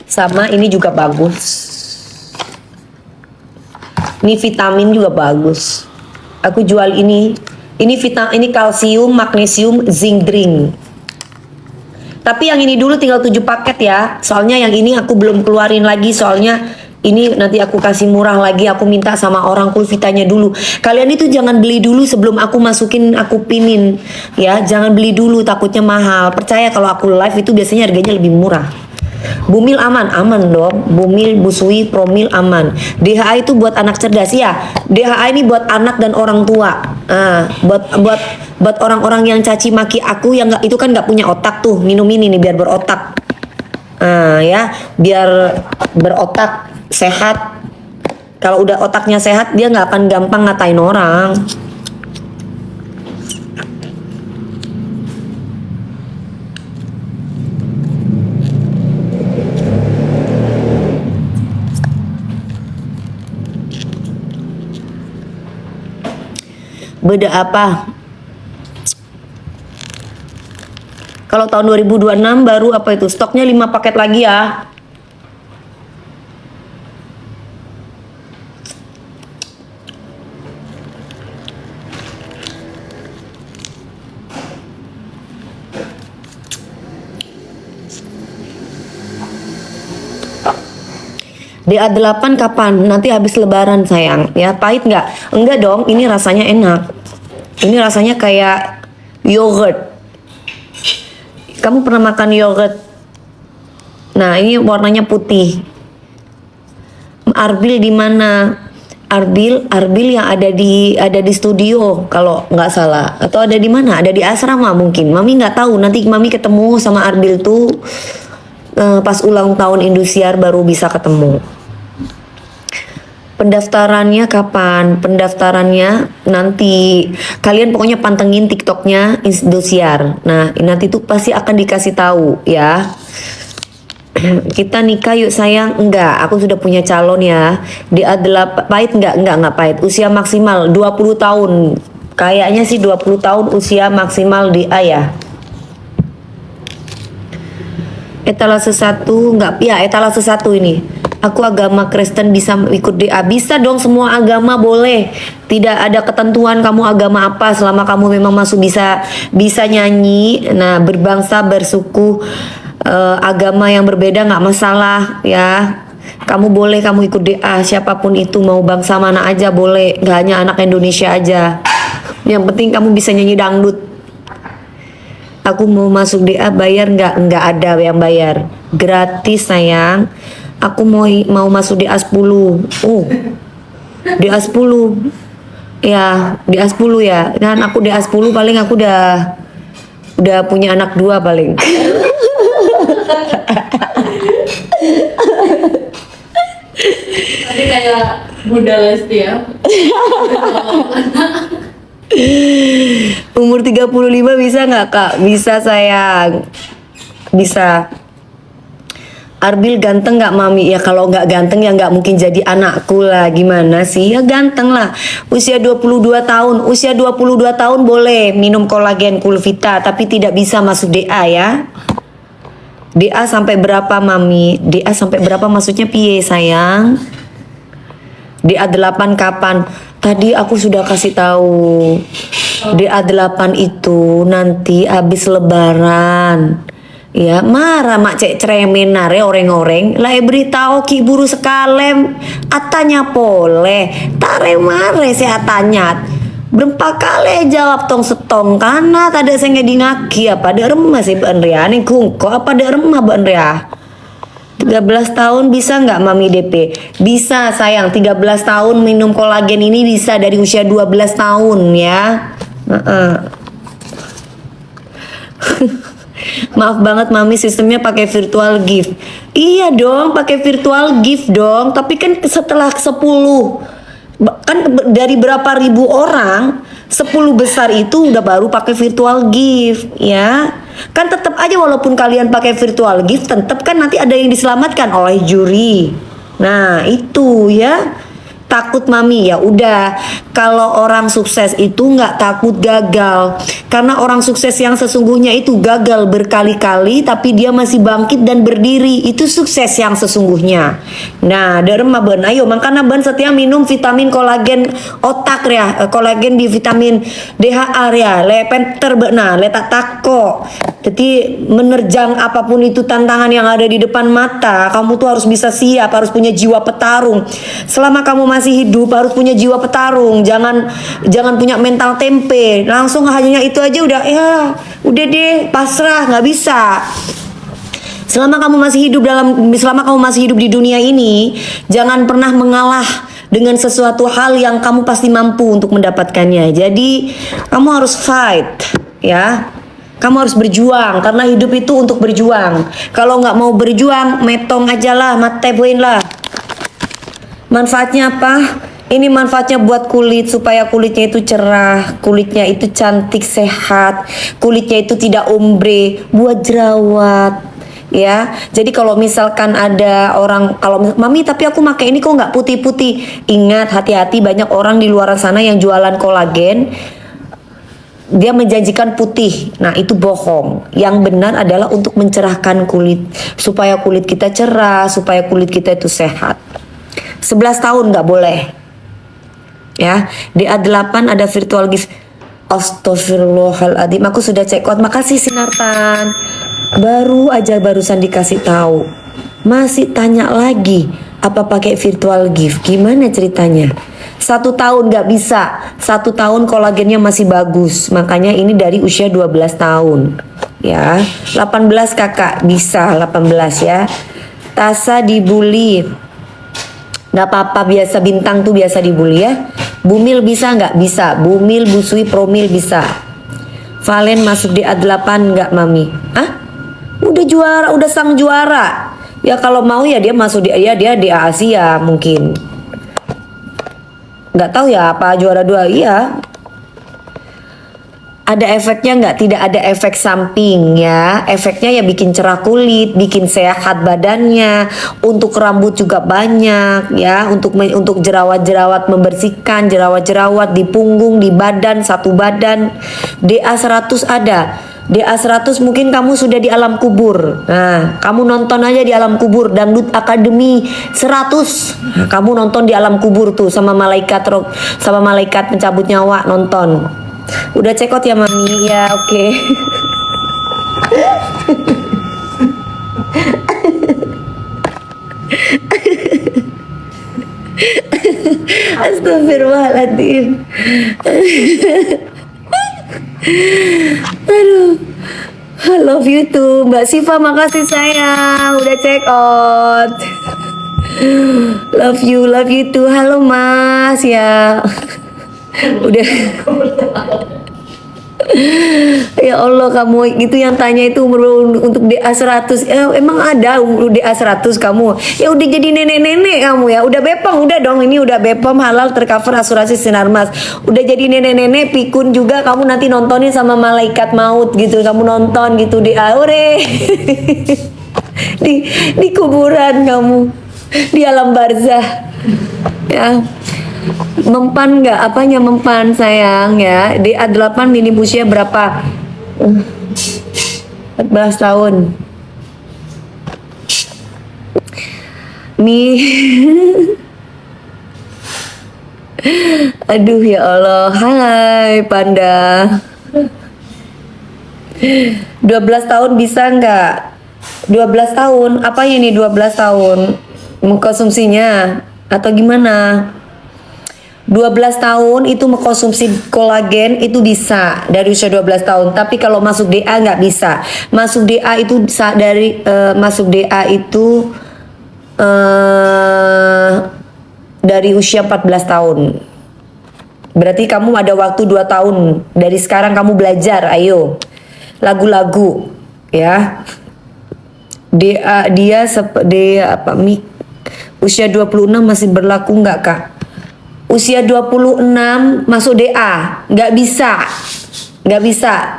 Sama ini juga bagus. Ini vitamin juga bagus. Aku jual ini. Ini kalsium, magnesium, zinc drink. Tapi yang ini dulu tinggal 7 paket ya. Soalnya yang ini aku belum keluarin lagi. Soalnya ini nanti aku kasih murah lagi. Aku minta sama orang Kulvitanya dulu. Kalian itu jangan beli dulu sebelum aku masukin, aku pinin. Ya, jangan beli dulu, takutnya mahal. Percaya kalau aku live itu biasanya harganya lebih murah. Bumil aman, aman dong. Bumil, Busui, Promil aman. DHA itu buat anak cerdas ya. DHA ini buat anak dan orang tua. Buat orang-orang yang caci maki aku yang nggak, itu kan nggak punya otak tuh, minum ini nih biar berotak. Ya, biar berotak sehat. Kalau udah otaknya sehat dia nggak akan gampang ngatain orang. Beda apa? Kalau tahun 2026 baru apa itu? Stoknya 5 paket lagi ya. DA8 kapan? Nanti habis lebaran sayang. Ya, pahit nggak? Enggak dong, ini rasanya enak. Ini rasanya kayak yogurt. Kamu pernah makan yogurt? Nah, ini warnanya putih. Arbil di mana? Arbil yang ada di studio kalau nggak salah. Atau ada di mana? Ada di asrama mungkin. Mami nggak tahu. Nanti Mami ketemu sama Arbil tuh pas ulang tahun Indosiar baru bisa ketemu. Pendaftarannya kapan? Pendaftarannya nanti kalian pokoknya pantengin TikToknya Indosiar. Nah nanti tuh pasti akan dikasih tahu ya. Kita nikah yuk sayang. Enggak, aku sudah punya calon ya. DA8 pahit enggak pahit. Usia maksimal 20 tahun. Kayaknya sih 20 tahun usia maksimal DA ya. Etalase 1 enggak ya, etalase 1 ini. Aku agama Kristen bisa ikut DA. Bisa dong, semua agama boleh. Tidak ada ketentuan kamu agama apa selama kamu memang masuk bisa nyanyi. Nah, berbangsa, bersuku, agama yang berbeda nggak masalah ya. Kamu boleh kamu ikut DA, siapapun itu, mau bangsa mana aja boleh, nggak hanya anak Indonesia aja. Yang penting kamu bisa nyanyi dangdut. Aku mau masuk DA, bayar nggak? Nggak ada yang bayar, gratis sayang. Aku mau masuk DA 10. Oh, DA 10 ya, DA 10 ya. Dan aku DA 10 paling aku udah punya anak 2 paling. Tapi kayak Bunda Lesti ya. Umur 35 bisa nggak kak? Bisa sayang. Bisa. Arbil ganteng nggak mami? Ya kalau nggak ganteng ya nggak mungkin jadi anakku lah. Gimana sih? Ya ganteng lah. Usia 22 tahun. Usia 22 tahun boleh minum kolagen Kulvita. Tapi tidak bisa masuk DA ya. DA sampai berapa mami? DA sampai berapa maksudnya piye sayang? DA 8 kapan? Tadi aku sudah kasih tahu. DA 8 itu nanti habis lebaran. Ya marah mak cek ceremenare orang-orang lah beritahu ki buru sekalem atanya pole tare mare si atanya berempat kali jawab tong setong karena tadi saya ngedingaki apa ada remah sih Mbak Andrea nih kungko apa ada remah Mbak Andrea 13 tahun bisa nggak mami DP? Bisa sayang 13 tahun minum kolagen ini bisa dari usia 12 tahun ya. Maaf banget mami sistemnya pakai virtual gift. Iya dong pakai virtual gift dong. Tapi kan setelah 10 kan dari berapa ribu orang 10 besar itu udah baru pakai virtual gift ya. Kan tetap aja walaupun kalian pakai virtual gift tetap kan nanti ada yang diselamatkan oleh juri. Nah itu ya. Takut mami ya udah kalau orang sukses itu nggak takut gagal karena orang sukses yang sesungguhnya itu gagal berkali-kali tapi dia masih bangkit dan berdiri itu sukses yang sesungguhnya. Nah derma ben ayo makanya ben setia minum vitamin kolagen otak ya kolagen di vitamin DHA ya le penter bena le tak tako jadi menerjang apapun itu tantangan yang ada di depan mata kamu tuh harus bisa siap harus punya jiwa petarung selama kamu masih hidup harus punya jiwa petarung jangan punya mental tempe langsung hanya itu aja udah ya udah deh pasrah nggak bisa selama kamu masih hidup di dunia ini jangan pernah mengalah dengan sesuatu hal yang kamu pasti mampu untuk mendapatkannya jadi kamu harus fight ya kamu harus berjuang karena hidup itu untuk berjuang kalau nggak mau berjuang metong aja lah mate poin lah. Manfaatnya apa? Ini manfaatnya buat kulit supaya kulitnya itu cerah, kulitnya itu cantik, sehat, kulitnya itu tidak ombre, buat jerawat, ya. Jadi kalau misalkan ada orang kalau mami tapi aku pakai ini kok nggak putih-putih, ingat hati-hati banyak orang di luar sana yang jualan kolagen. Dia menjanjikan putih, nah itu bohong. Yang benar adalah untuk mencerahkan kulit, supaya kulit kita cerah, supaya kulit kita itu sehat. 11 tahun nggak boleh ya DA8 ada virtual gift Astagfirullahaladzim aku sudah cek out makasih Sinartan barusan dikasih tahu masih tanya lagi apa pakai virtual gift gimana ceritanya 1 tahun nggak bisa 1 tahun kolagennya masih bagus makanya ini dari usia 12 tahun ya 18 kakak bisa 18 ya Tasa dibully nggak apa-apa biasa bintang tuh biasa dibully ya Bumil bisa nggak bisa Bumil Busui Promil bisa Valen masuk di A8 nggak mami ah udah juara udah sang juara ya kalau mau ya dia masuk dia di Asia mungkin nggak tahu ya apa juara 2 iya ada efeknya nggak? Tidak ada efek samping ya. Efeknya ya bikin cerah kulit, bikin sehat badannya, untuk rambut juga banyak ya, untuk jerawat-jerawat membersihkan, jerawat-jerawat di punggung, di badan, satu badan. DA100 ada. DA100 mungkin kamu sudah di alam kubur. Nah, kamu nonton aja di alam kubur Dangdut Akademi 100. Nah, kamu nonton di alam kubur tuh sama malaikat pencabut nyawa nonton. Udah check out ya mami ya oke. Astagfirullahaladzim. Aduh I love you too Mbak Siva makasih sayang udah check out. Love you too. Halo mas ya udah ya Allah kamu itu yang tanya itu umur untuk DA100 emang ada umur DA100 kamu ya udah jadi nenek-nenek kamu ya udah bepom udah dong ini udah bepom halal tercover asuransi Sinarmas udah jadi nenek-nenek pikun juga kamu nanti nontonin sama malaikat maut gitu kamu nonton gitu DA ore di kuburan kamu, di alam barzah. Ya. Mempan nggak? Apanya mempan sayang ya? DA8 minim usia berapa? 14 tahun. Aduh ya Allah. Hai Panda. 12 tahun bisa nggak? 12 tahun. Apa ini 12 tahun? Mengkonsumsinya atau gimana? 12 tahun itu mengkonsumsi kolagen itu bisa dari usia 12 tahun. Tapi kalau masuk DA nggak bisa. Masuk DA itu masuk DA itu dari usia 14 tahun. Berarti kamu ada waktu 2 tahun. Dari sekarang kamu belajar, ayo. Lagu-lagu ya. Usia 26 masih berlaku nggak Kak? Usia 26 masuk DA nggak bisa,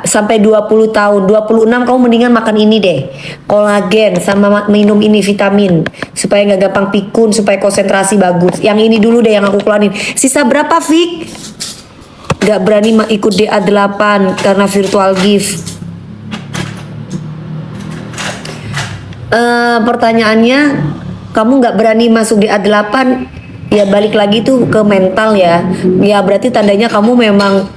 sampai 20 tahun. 26 kamu mendingan makan ini deh, kolagen sama minum ini vitamin supaya nggak gampang pikun, supaya konsentrasi bagus. Yang ini dulu deh yang aku keluarin. Sisa berapa Fik? Nggak berani ikut DA8 karena virtual gift. Pertanyaannya, kamu nggak berani masuk DA8, ya balik lagi tuh ke mental ya. Ya berarti tandanya kamu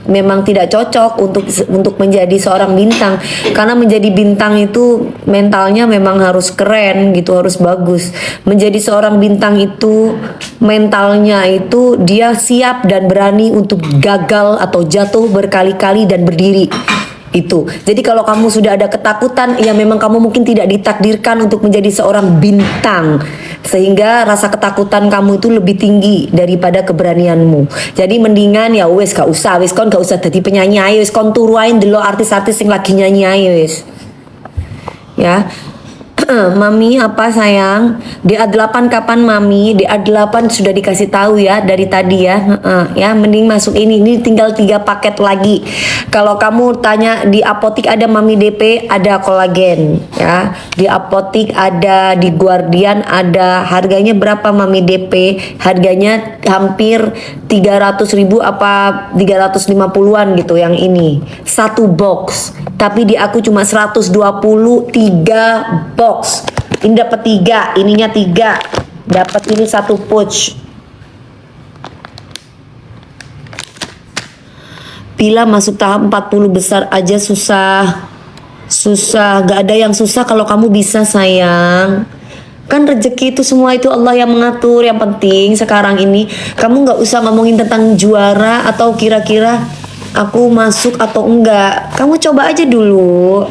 memang tidak cocok untuk menjadi seorang bintang. Karena menjadi bintang itu mentalnya memang harus keren gitu, harus bagus. Menjadi seorang bintang itu mentalnya itu dia siap dan berani untuk gagal atau jatuh berkali-kali dan berdiri. Itu. Jadi kalau kamu sudah ada ketakutan, ya memang kamu mungkin tidak ditakdirkan untuk menjadi seorang bintang. Sehingga rasa ketakutan kamu itu lebih tinggi daripada keberanianmu. Jadi mendingan ya wes gak usah, wes kon gak usah jadi penyanyi ayo, wes kon turuain dulu artis-artis yang lagi nyanyi ayo wes. Ya. Mami apa sayang? DA8 kapan Mami? DA8 sudah dikasih tahu ya dari tadi ya. Ya mending masuk ini tinggal 3 paket lagi. Kalau kamu tanya di apotik ada Mami DP, ada kolagen ya. Di apotik ada, di Guardian ada. Harganya berapa Mami DP? Harganya hampir 300.000 apa 350-an gitu yang ini. 1 box. Tapi di aku cuma 123 box. Ini dapat 3, ininya 3. Dapat ini 1 pouch. Bila masuk tahap 40 besar aja susah. Gak ada yang susah kalau kamu bisa sayang. Kan rezeki itu semua itu Allah yang mengatur. Yang penting sekarang ini kamu gak usah ngomongin tentang juara atau kira-kira aku masuk atau enggak. Kamu coba aja dulu.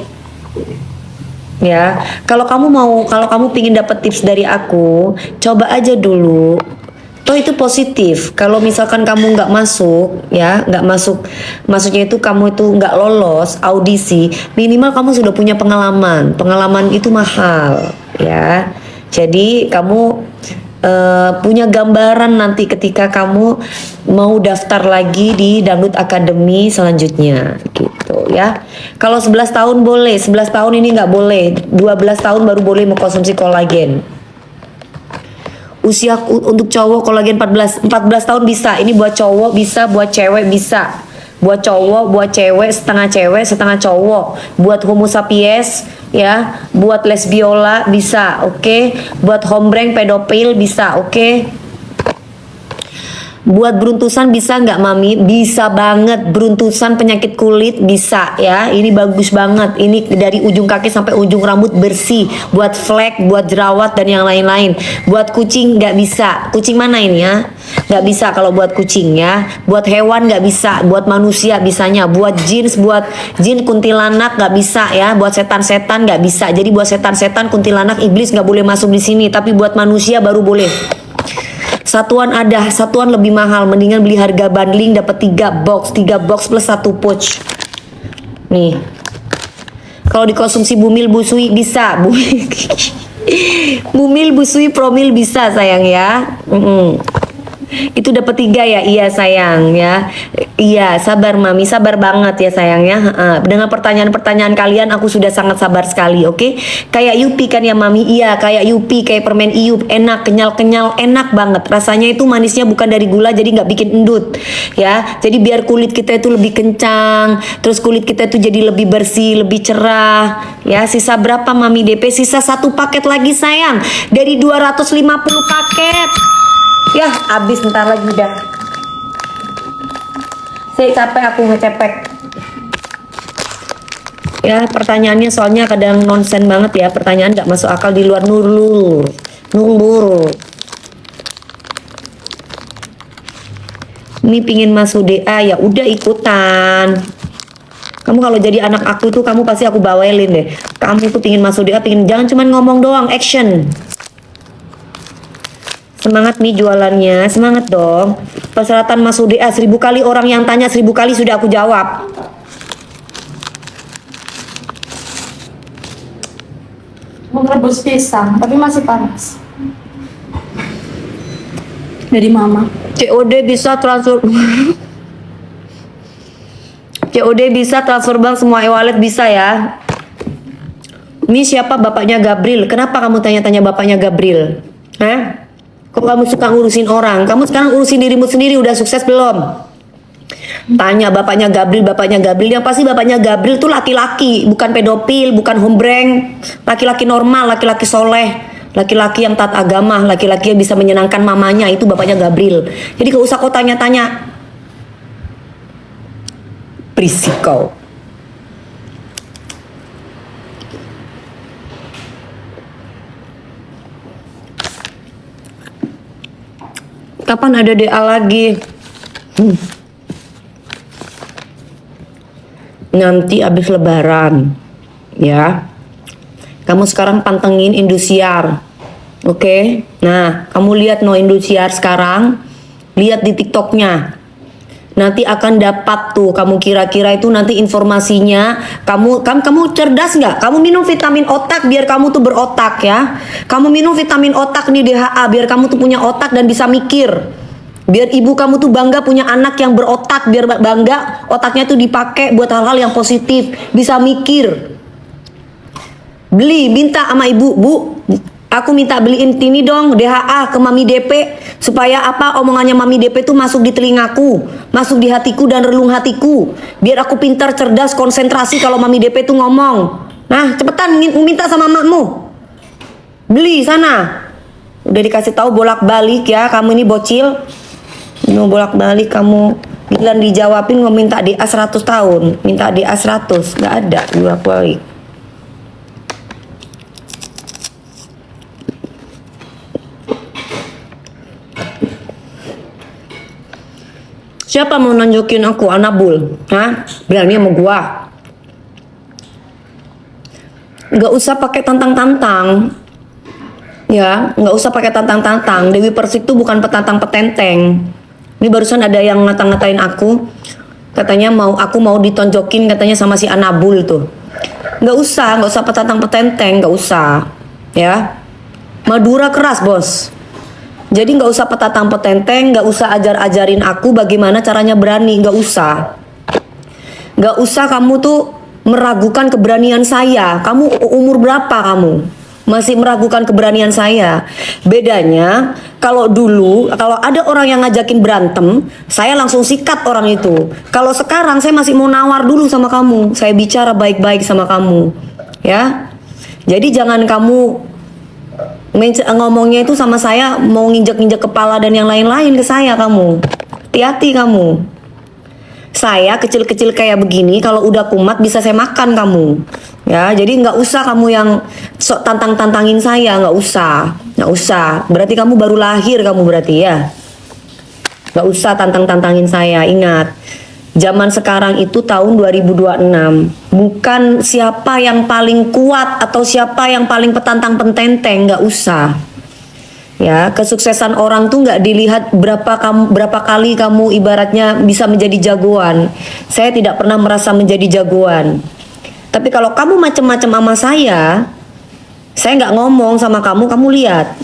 Ya, kalau kamu pingin dapat tips dari aku, coba aja dulu. Toh itu positif. Kalau misalkan kamu nggak masuk, ya nggak masuk, maksudnya itu kamu itu nggak lolos audisi, minimal kamu sudah punya pengalaman. Pengalaman itu mahal, ya. Jadi kamu punya gambaran nanti ketika kamu mau daftar lagi di Dangdut Academy selanjutnya gitu ya. Kalau 11 tahun boleh, 11 tahun ini nggak boleh, 12 tahun baru boleh mengkonsumsi kolagen. Usia untuk cowok kolagen 14 tahun bisa. Ini buat cowok bisa, buat cewek bisa. Buat cowok, buat cewek, setengah cowok. Buat homo sapiens ya, buat lesbiola bisa, oke. Buat hombreng pedofil bisa, oke. Buat beruntusan bisa nggak Mami? Bisa banget. Beruntusan penyakit kulit bisa ya. Ini bagus banget. Ini dari ujung kaki sampai ujung rambut bersih. Buat flek, buat jerawat dan yang lain-lain. Buat kucing nggak bisa. Kucing mana ini ya? Nggak bisa kalau buat kucing ya. Buat hewan nggak bisa. Buat manusia bisanya. Buat jin kuntilanak nggak bisa ya. Buat setan-setan nggak bisa. Jadi buat setan-setan kuntilanak iblis nggak boleh masuk di sini. Tapi buat manusia baru boleh. Satuan ada, satuan lebih mahal. Mendingan beli harga bundling dapat 3 box plus 1 pouch. Nih. Kalau dikonsumsi bumil busui bisa. Bumil busui promil bisa sayang ya. Itu dapat 3 ya? Iya sayang ya. Iya sabar mami, sabar banget ya sayang ya. Dengan pertanyaan-pertanyaan kalian aku sudah sangat sabar sekali, oke? Kayak Yupi kan ya mami? Iya kayak Yupi, kayak permen Iyup, enak, kenyal-kenyal, enak banget. Rasanya itu manisnya bukan dari gula jadi nggak bikin endut ya. Jadi biar kulit kita itu lebih kencang, terus kulit kita itu jadi lebih bersih, lebih cerah ya. Sisa berapa mami DP? Sisa 1 paket lagi sayang dari 250 paket. Ya, habis bentar lagi dah. Saya capek aku ngecepek. Ya, pertanyaannya soalnya kadang nonsen banget ya. Pertanyaan gak masuk akal di luar nurul. Ini pingin masuk DA ya udah ikutan. Kamu kalau jadi anak aku tuh kamu pasti aku bawelin deh. Kamu tuh pingin masuk DA, jangan cuman ngomong doang, action. Semangat nih jualannya, semangat dong. Persyaratan masuk DA 1000 kali orang yang tanya 1000 kali sudah aku jawab. Mau rebus pisang, tapi masih panas. Dari mama. COD bisa transfer. COD bisa transfer bank semua e-wallet bisa ya. Ini siapa bapaknya Gabriel? Kenapa kamu tanya-tanya bapaknya Gabriel? Hah? Kok kamu suka ngurusin orang? Kamu sekarang urusin dirimu sendiri, udah sukses belum? Tanya bapaknya Gabriel. Yang pasti bapaknya Gabriel tuh laki-laki, bukan pedofil, bukan hombreng. Laki-laki normal, laki-laki soleh, laki-laki yang taat agama, laki-laki yang bisa menyenangkan mamanya, itu bapaknya Gabriel. Jadi gak usah kau tanya-tanya. Berisik kau. Kapan ada DA lagi? Nanti habis lebaran ya. Kamu sekarang pantengin Indosiar, oke? Nah kamu lihat no Indosiar sekarang, lihat di TikToknya. Nanti akan dapat tuh kamu kira-kira itu nanti informasinya. Kamu cerdas nggak? Kamu minum vitamin otak biar kamu tuh berotak ya. Kamu minum vitamin otak nih DHA biar kamu tuh punya otak dan bisa mikir. Biar ibu kamu tuh bangga punya anak yang berotak, biar bangga otaknya tuh dipakai buat hal-hal yang positif, bisa mikir. Beli, minta sama ibu, Bu, aku minta beliin ini dong DHA ke Mami DP supaya apa omongannya Mami DP tuh masuk di telingaku, masuk di hatiku dan relung hatiku. Biar aku pintar, cerdas, konsentrasi kalau Mami DP tuh ngomong. Nah, cepetan minta sama makmu. Beli sana. Udah dikasih tahu bolak-balik ya, kamu ini bocil. Mau bolak-balik kamu bilang dijawabin mau minta DA 100 tahun, minta DA 100, nggak ada bolak-balik. Siapa mau nunjukin aku Anabul? Hah? Berani sama gua? Nggak usah pakai tantang-tantang. Ya, nggak usah pakai tantang-tantang. Dewi Persik tuh bukan petantang petenteng. Ini barusan ada yang ngata-ngatain aku. Katanya aku mau ditonjokin katanya sama si Anabul tuh. Nggak usah petantang petenteng, nggak usah. Ya. Madura keras, Bos. Jadi nggak usah petatang petenteng, nggak usah ajarin aku bagaimana caranya berani, nggak usah. Nggak usah kamu tuh meragukan keberanian saya. Kamu umur berapa kamu? Masih meragukan keberanian saya. Bedanya kalau dulu kalau ada orang yang ngajakin berantem, saya langsung sikat orang itu. Kalau sekarang saya masih mau nawar dulu sama kamu. Saya bicara baik-baik sama kamu. Ya. Jadi jangan kamu ngomongnya itu sama saya mau nginjek-nginjek kepala dan yang lain-lain ke saya kamu. Hati-hati kamu. Saya kecil-kecil kayak begini kalau udah kumat bisa saya makan kamu. Ya, jadi nggak usah kamu yang sok tantang-tantangin saya, nggak usah. Berarti kamu baru lahir kamu berarti ya. Nggak usah tantang-tantangin saya. Ingat, zaman sekarang itu tahun 2026. Bukan siapa yang paling kuat atau siapa yang paling petantang pententeng, nggak usah. Ya, kesuksesan orang tuh nggak dilihat berapa kali kamu ibaratnya bisa menjadi jagoan. Saya tidak pernah merasa menjadi jagoan. Tapi kalau kamu macem-macem sama saya nggak ngomong sama kamu lihat.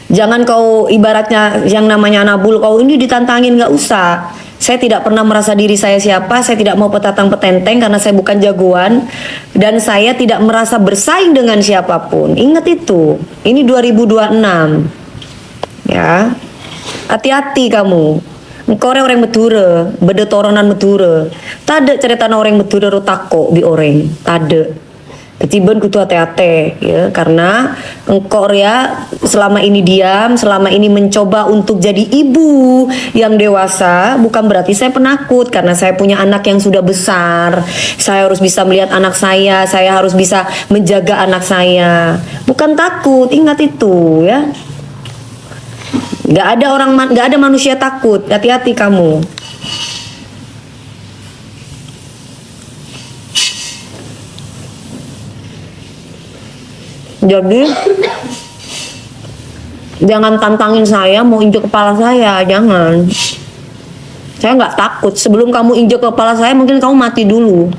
Jangan kau ibaratnya yang namanya Nabul, kau ini ditantangin, nggak usah. Saya tidak pernah merasa diri saya siapa, saya tidak mau petatang petenteng karena saya bukan jagoan dan saya tidak merasa bersaing dengan siapapun. Ingat itu. Ini 2026. Ya. Hati-hati kamu. Engkau orang Madura, beda toronan Madura. Tade cerita orang Madura ro tako bi orang. Tade. Ketiban kutu hati-hati ya, karena engkau ya selama ini diam, selama ini mencoba untuk jadi ibu yang dewasa, bukan berarti saya penakut karena saya punya anak yang sudah besar. Saya harus bisa melihat anak saya harus bisa menjaga anak saya. Bukan takut, ingat itu ya. Nggak ada manusia takut. Hati-hati kamu. Jadi jangan tantangin saya mau injek kepala saya, jangan. Saya nggak takut. Sebelum kamu injek kepala saya, mungkin kamu mati dulu.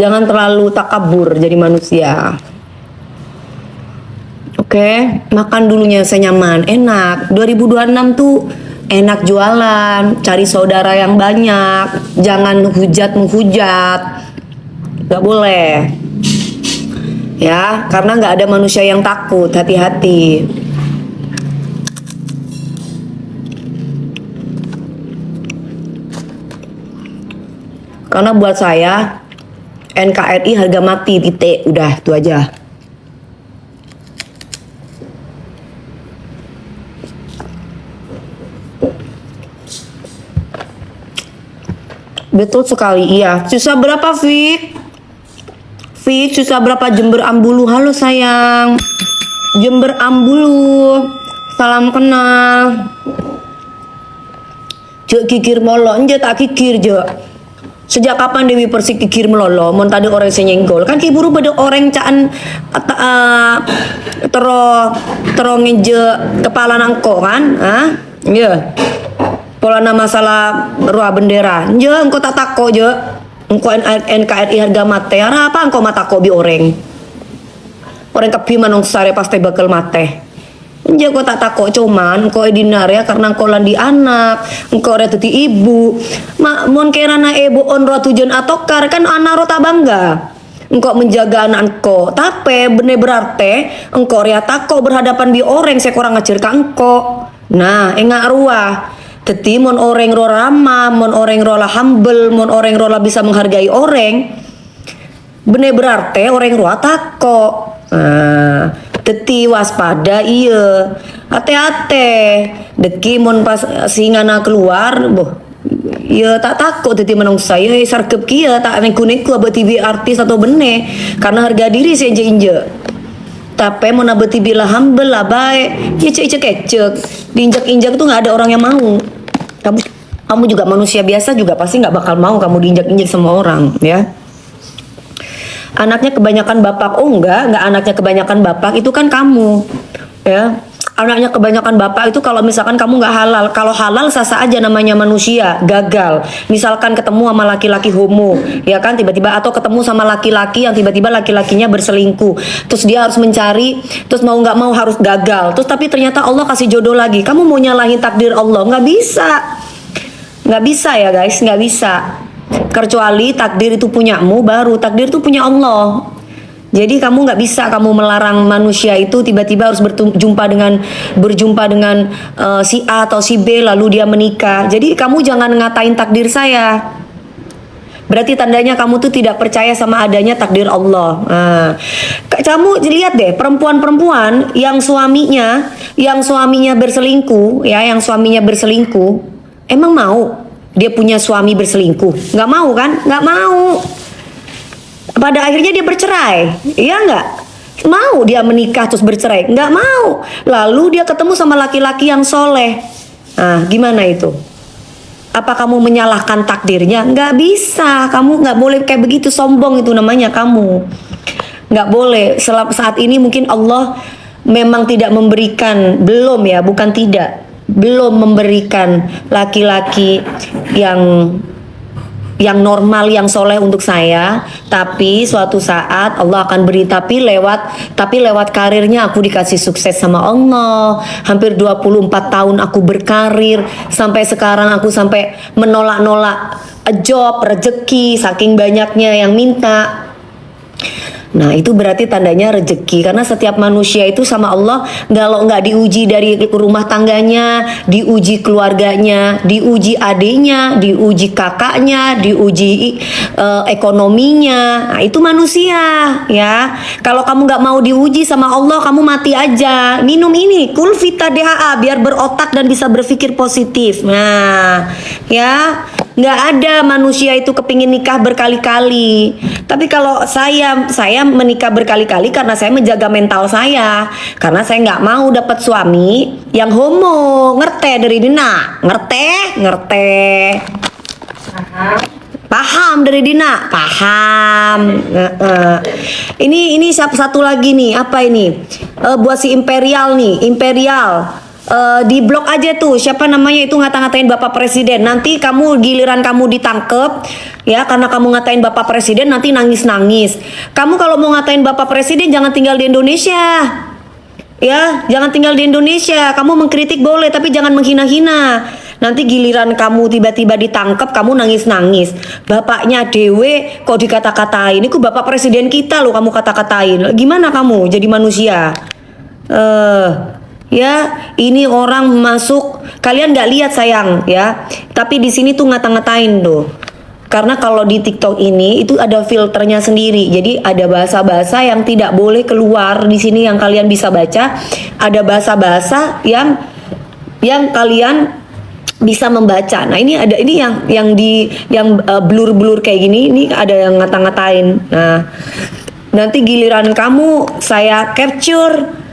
Jangan terlalu takabur jadi manusia. Oke, makan dulunya senyaman, enak. 2026 tuh enak jualan, cari saudara yang banyak, jangan hujat menghujat, nggak boleh, ya, karena nggak ada manusia yang takut, hati-hati. Karena buat saya NKRI harga mati, titik, udah itu aja. Betul sekali, iya. Susah berapa, Fik? Fik, susah berapa Jember Ambulu? Halo sayang. Jember Ambulu. Salam kenal. Jek kikir molo, nje tak kikir, Jek. Sejak kapan Dewi Persik kikir melolo? Mon tadi orang senyenggol. Kan kiburu pada orang caan tero ngeje kepala nangko kan? Hah? Iya. Pola nama masalah ruah bendera. Je, engkau tak tako je. Engkau NKRI harga mate. Ara apa engkau mata ko bi orang? Orang kepi manong sare pasti bakal mate. Je, engkau tak tako cuman engkau dinar ya karena engkau landi anak, engkau ada tuti ibu. Mak mon kerana ibu on roh tujuan atokar kan anak roh tak bangga. Engkau menjaga anak engkau, tapi bener berarti engkau ria tako berhadapan bi orang saya kurang ngajar ka engkau. Nah, engak ruah. Teti mon orang ro ramah, mon orang ro lah humble, mon orang ro lah bisa menghargai orang. Bener berarti orang ro tako. Nah, teti waspada iya. Hati-hati. Deki mon pas singana keluar, boh. Ya tak takut teti menung saya sarkep kia tak neku-neku abah TV artis atau bene karena harga diri saya inje. Tapi mau nabeti bila humble lah baik, ya cek kecek, diinjak-injak tuh nggak ada orang yang mau. Kamu juga manusia biasa juga pasti nggak bakal mau kamu diinjak-injak sama orang, ya. Anaknya kebanyakan bapak, oh enggak anaknya kebanyakan bapak itu kan kamu, ya. Anaknya kebanyakan bapak itu kalau misalkan kamu nggak halal, kalau halal sah-sah aja namanya manusia, gagal. Misalkan ketemu sama laki-laki homo, ya kan tiba-tiba atau ketemu sama laki-laki yang tiba-tiba laki-lakinya berselingkuh, terus dia harus mencari, terus mau nggak mau harus gagal, terus tapi ternyata Allah kasih jodoh lagi, kamu mau nyalahin takdir Allah, nggak bisa ya guys, nggak bisa. Kecuali takdir itu punyamu, baru takdir itu punya Allah. Jadi kamu nggak bisa kamu melarang manusia itu tiba-tiba harus berjumpa dengan si A atau si B lalu dia menikah. Jadi kamu jangan ngatain takdir saya. Berarti tandanya kamu tuh tidak percaya sama adanya takdir Allah. Nah, kamu lihat deh perempuan-perempuan yang suaminya berselingkuh, ya, yang suaminya berselingkuh, emang mau dia punya suami berselingkuh? Nggak mau kan? Nggak mau. Pada akhirnya dia bercerai, iya nggak? Mau dia menikah terus bercerai? Nggak mau. Lalu dia ketemu sama laki-laki yang soleh. Nah, gimana itu? Apa kamu menyalahkan takdirnya? Nggak bisa. Kamu nggak boleh kayak begitu, sombong itu namanya kamu. Nggak boleh. Saat ini mungkin Allah memang tidak memberikan, belum ya, bukan tidak, belum memberikan laki-laki yang yang normal, yang soleh untuk saya. Tapi suatu saat Allah akan beri, tapi lewat karirnya aku dikasih sukses sama Allah. Hampir 24 tahun aku berkarir, sampai sekarang aku sampai menolak-nolak job, rezeki, saking banyaknya yang minta. Nah itu berarti tandanya rezeki, karena setiap manusia itu sama Allah kalau nggak diuji dari rumah tangganya, diuji keluarganya, diuji adiknya, diuji kakaknya, diuji ekonominya. Nah itu manusia ya. Kalau kamu nggak mau diuji sama Allah, kamu mati aja. Minum ini Kulvita DHA biar berotak dan bisa berpikir positif. Nah ya, nggak ada manusia itu kepingin nikah berkali-kali. Tapi kalau saya menikah berkali-kali karena saya menjaga mental saya. Karena saya nggak mau dapat suami yang homo. Ngerti dari Dina? Ngerti. Paham dari Dina? Paham. Ini satu lagi nih. Apa ini? Buat si Imperial nih. Di blok aja tuh siapa namanya itu ngata-ngatain Bapak Presiden. Nanti kamu giliran kamu ditangkep ya, karena kamu ngatain Bapak Presiden nanti nangis-nangis. Kamu kalau mau ngatain Bapak Presiden jangan tinggal di Indonesia. Ya, jangan tinggal di Indonesia. Kamu mengkritik boleh tapi jangan menghina-hina. Nanti giliran kamu tiba-tiba ditangkep, kamu nangis-nangis. Bapaknya Dewe kok dikata-katain. Ini Bapak Presiden kita loh kamu kata-katain. Gimana kamu jadi manusia? Ya, ini orang masuk, kalian nggak lihat sayang ya. Tapi di sini tuh ngata-ngatain tuh. Karena kalau di TikTok ini itu ada filternya sendiri. Jadi ada bahasa-bahasa yang tidak boleh keluar di sini yang kalian bisa baca. Ada bahasa-bahasa yang kalian bisa membaca. Nah, ini ada yang blur-blur kayak gini, ini ada yang ngata-ngatain. Nah, nanti giliran kamu saya capture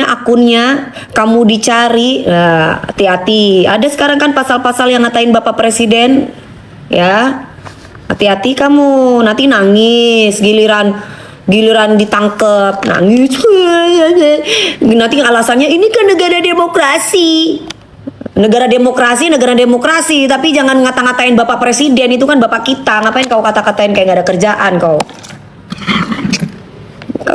akunnya, kamu dicari. Nah, hati-hati. Ada sekarang kan pasal-pasal yang ngatain Bapak Presiden ya. Hati-hati kamu, nanti nangis giliran ditangkep, nangis. Nanti alasannya ini kan negara demokrasi, tapi jangan ngata-ngatain Bapak Presiden, itu kan Bapak kita. Ngapain kau kata-katain kayak gak ada kerjaan kau?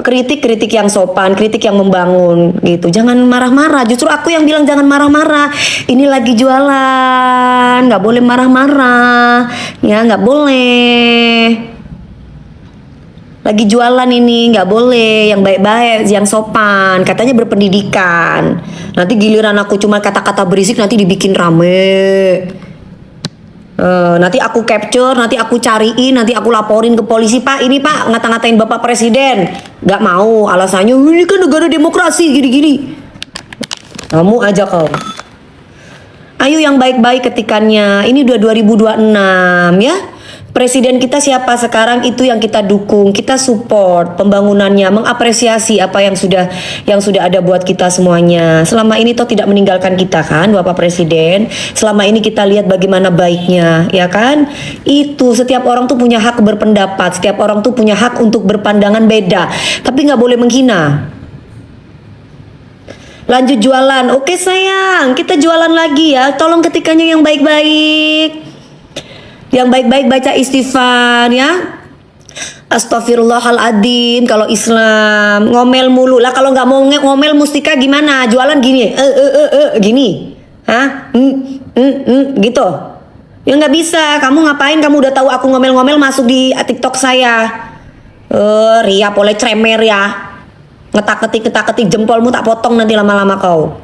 Kritik yang sopan, kritik yang membangun gitu. Jangan marah-marah. Justru aku yang bilang jangan marah-marah. Ini lagi jualan, nggak boleh marah-marah. Ya nggak boleh. Lagi jualan ini nggak boleh. Yang baik-baik, yang sopan. Katanya berpendidikan. Nanti giliran aku cuma kata-kata berisik nanti dibikin rame. Nanti aku capture, nanti aku cariin, nanti aku laporin ke polisi. Pak, ini Pak ngata-ngatain Bapak Presiden. Gak mau, alasannya ini kan negara demokrasi gini-gini. Kamu aja kau. Ayo yang baik-baik ketikannya. Ini udah 2026 ya. Presiden kita siapa sekarang itu yang kita dukung, kita support pembangunannya, mengapresiasi apa yang sudah ada buat kita semuanya. Selama ini toh tidak meninggalkan kita kan, Bapak Presiden. Selama ini kita lihat bagaimana baiknya, ya kan? Itu setiap orang tuh punya hak berpendapat, setiap orang tuh punya hak untuk berpandangan beda, tapi nggak boleh menghina. Lanjut jualan, oke sayang, kita jualan lagi ya. Tolong ketikannya yang baik-baik. Yang baik-baik baca istighfar ya. Astagfirullahaladzim. Kalau Islam ngomel mulu lah, kalau nggak mau ngomel Mustika gimana? Jualan gini, gini, gitu. Ya nggak bisa. Kamu ngapain? Kamu udah tahu aku ngomel-ngomel masuk di TikTok saya. Ria boleh cemer ya. Ngetak-ketik jempolmu tak potong nanti lama-lama kau.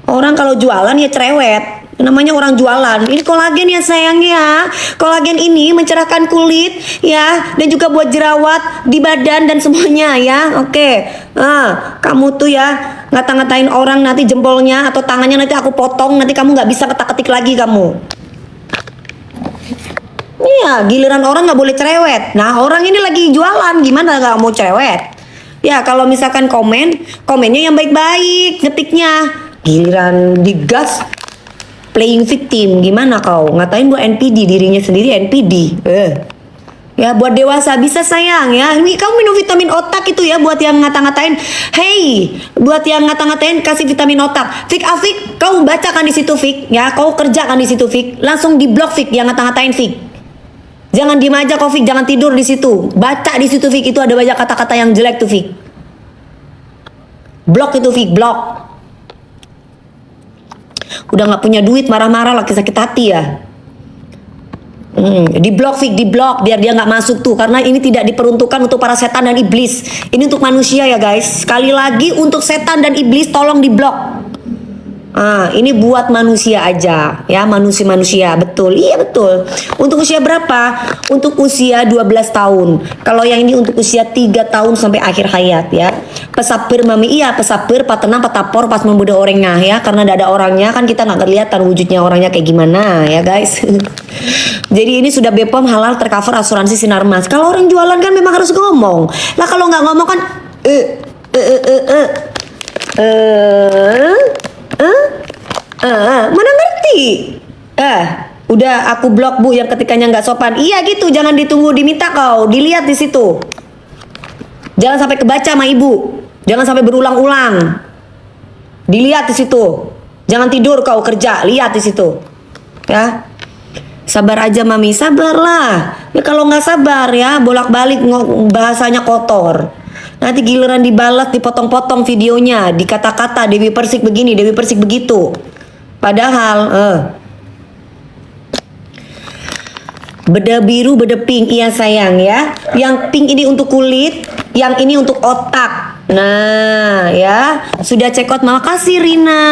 Orang kalau jualan ya cerewet. Namanya orang jualan. Ini kolagen ya sayang ya. Kolagen ini mencerahkan kulit ya, dan juga buat jerawat di badan dan semuanya ya. Oke. Kamu tuh ya ngata-ngatain orang nanti jempolnya atau tangannya nanti aku potong, nanti kamu nggak bisa ketak-ketik lagi kamu. Iya, giliran orang nggak boleh cerewet. Nah, orang ini lagi jualan, gimana nggak mau cerewet? Ya, kalau misalkan komennya yang baik-baik, ngetiknya. Giliran digas, playing victim, gimana kau? Ngatain gua NPD, dirinya sendiri NPD. Ya, buat dewasa bisa sayang ya. Ini kamu minum vitamin otak itu ya, buat yang ngata-ngatain. Hey, buat yang ngata-ngatain kasih vitamin otak. Fik Afik, kau baca kan di situ Fik, ya. Kau kerja kan di situ Fik. Langsung di blok Fik yang ngata-ngatain Fik. Jangan diem aja kau Fik, jangan tidur di situ. Baca di situ Fik, itu ada banyak kata-kata yang jelek tuh Fik. Blok itu Fik, blok. Udah nggak punya duit marah-marah lagi sakit hati ya. Di blok Fik, di blok biar dia nggak masuk tuh, karena ini tidak diperuntukkan untuk para setan dan iblis. Ini untuk manusia ya guys. Sekali lagi untuk setan dan iblis tolong di blok. Ini buat manusia aja ya, manusia betul. Iya betul. Untuk usia berapa? Untuk usia 12 tahun. Kalau yang ini untuk usia 3 tahun sampai akhir hayat ya. Pesapir mami, iya pesapir, patenang, patapor, pas membudak orangnya ya. Karena tidak ada orangnya kan kita nggak kelihatan wujudnya orangnya kayak gimana ya guys. Jadi ini sudah BPOM halal tercover asuransi Sinarmas. Kalau orang jualan kan memang harus ngomong. Lah kalau nggak ngomong kan mana ngerti? Udah aku blok Bu yang ketikanya nggak sopan. Iya gitu, jangan ditunggu diminta kau, dilihat di situ. Jangan sampai kebaca sama ibu. Jangan sampai berulang-ulang. Dilihat di situ. Jangan tidur kau kerja, lihat di situ. Ya. Sabar aja mami, sabarlah. Ya kalau nggak sabar ya, bolak-balik bahasanya kotor. Nanti giliran dibalas, dipotong-potong videonya, dikata-kata Dewi Persik begini, Dewi Persik begitu. Padahal, beda biru, beda pink, iya sayang ya. Yang pink ini untuk kulit, yang ini untuk otak. Nah, ya sudah check out. Makasih Rina.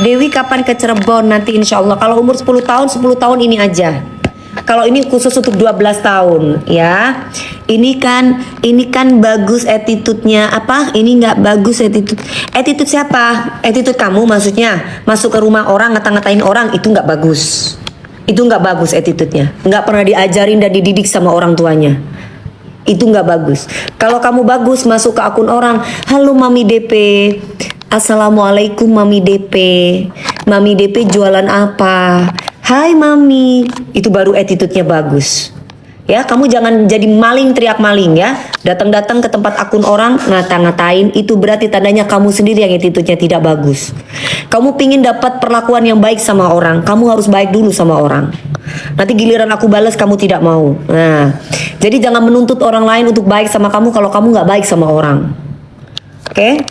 Dewi kapan ke Cirebon nanti insya Allah. Kalau umur 10 tahun, 10 tahun ini aja. Kalau ini khusus untuk 12 tahun ya. Ini kan bagus attitude-nya. Apa? Ini nggak bagus attitude. Attitude siapa? Attitude kamu maksudnya. Masuk ke rumah orang ngata-ngatain orang itu nggak bagus. Itu nggak bagus attitude-nya. Nggak pernah diajarin dan dididik sama orang tuanya. Itu nggak bagus. Kalau kamu bagus masuk ke akun orang, halo Mami DP, Assalamualaikum Mami DP, Mami DP jualan apa? Hai Mami, itu baru attitude-nya bagus. Ya, kamu jangan jadi maling teriak maling ya. Datang-datang ke tempat akun orang ngata-ngatain, itu berarti tandanya kamu sendiri yang attitude-nya tidak bagus. Kamu pingin dapat perlakuan yang baik sama orang, kamu harus baik dulu sama orang. Nanti giliran aku balas kamu tidak mau. Nah, jadi jangan menuntut orang lain untuk baik sama kamu kalau kamu nggak baik sama orang. Oke?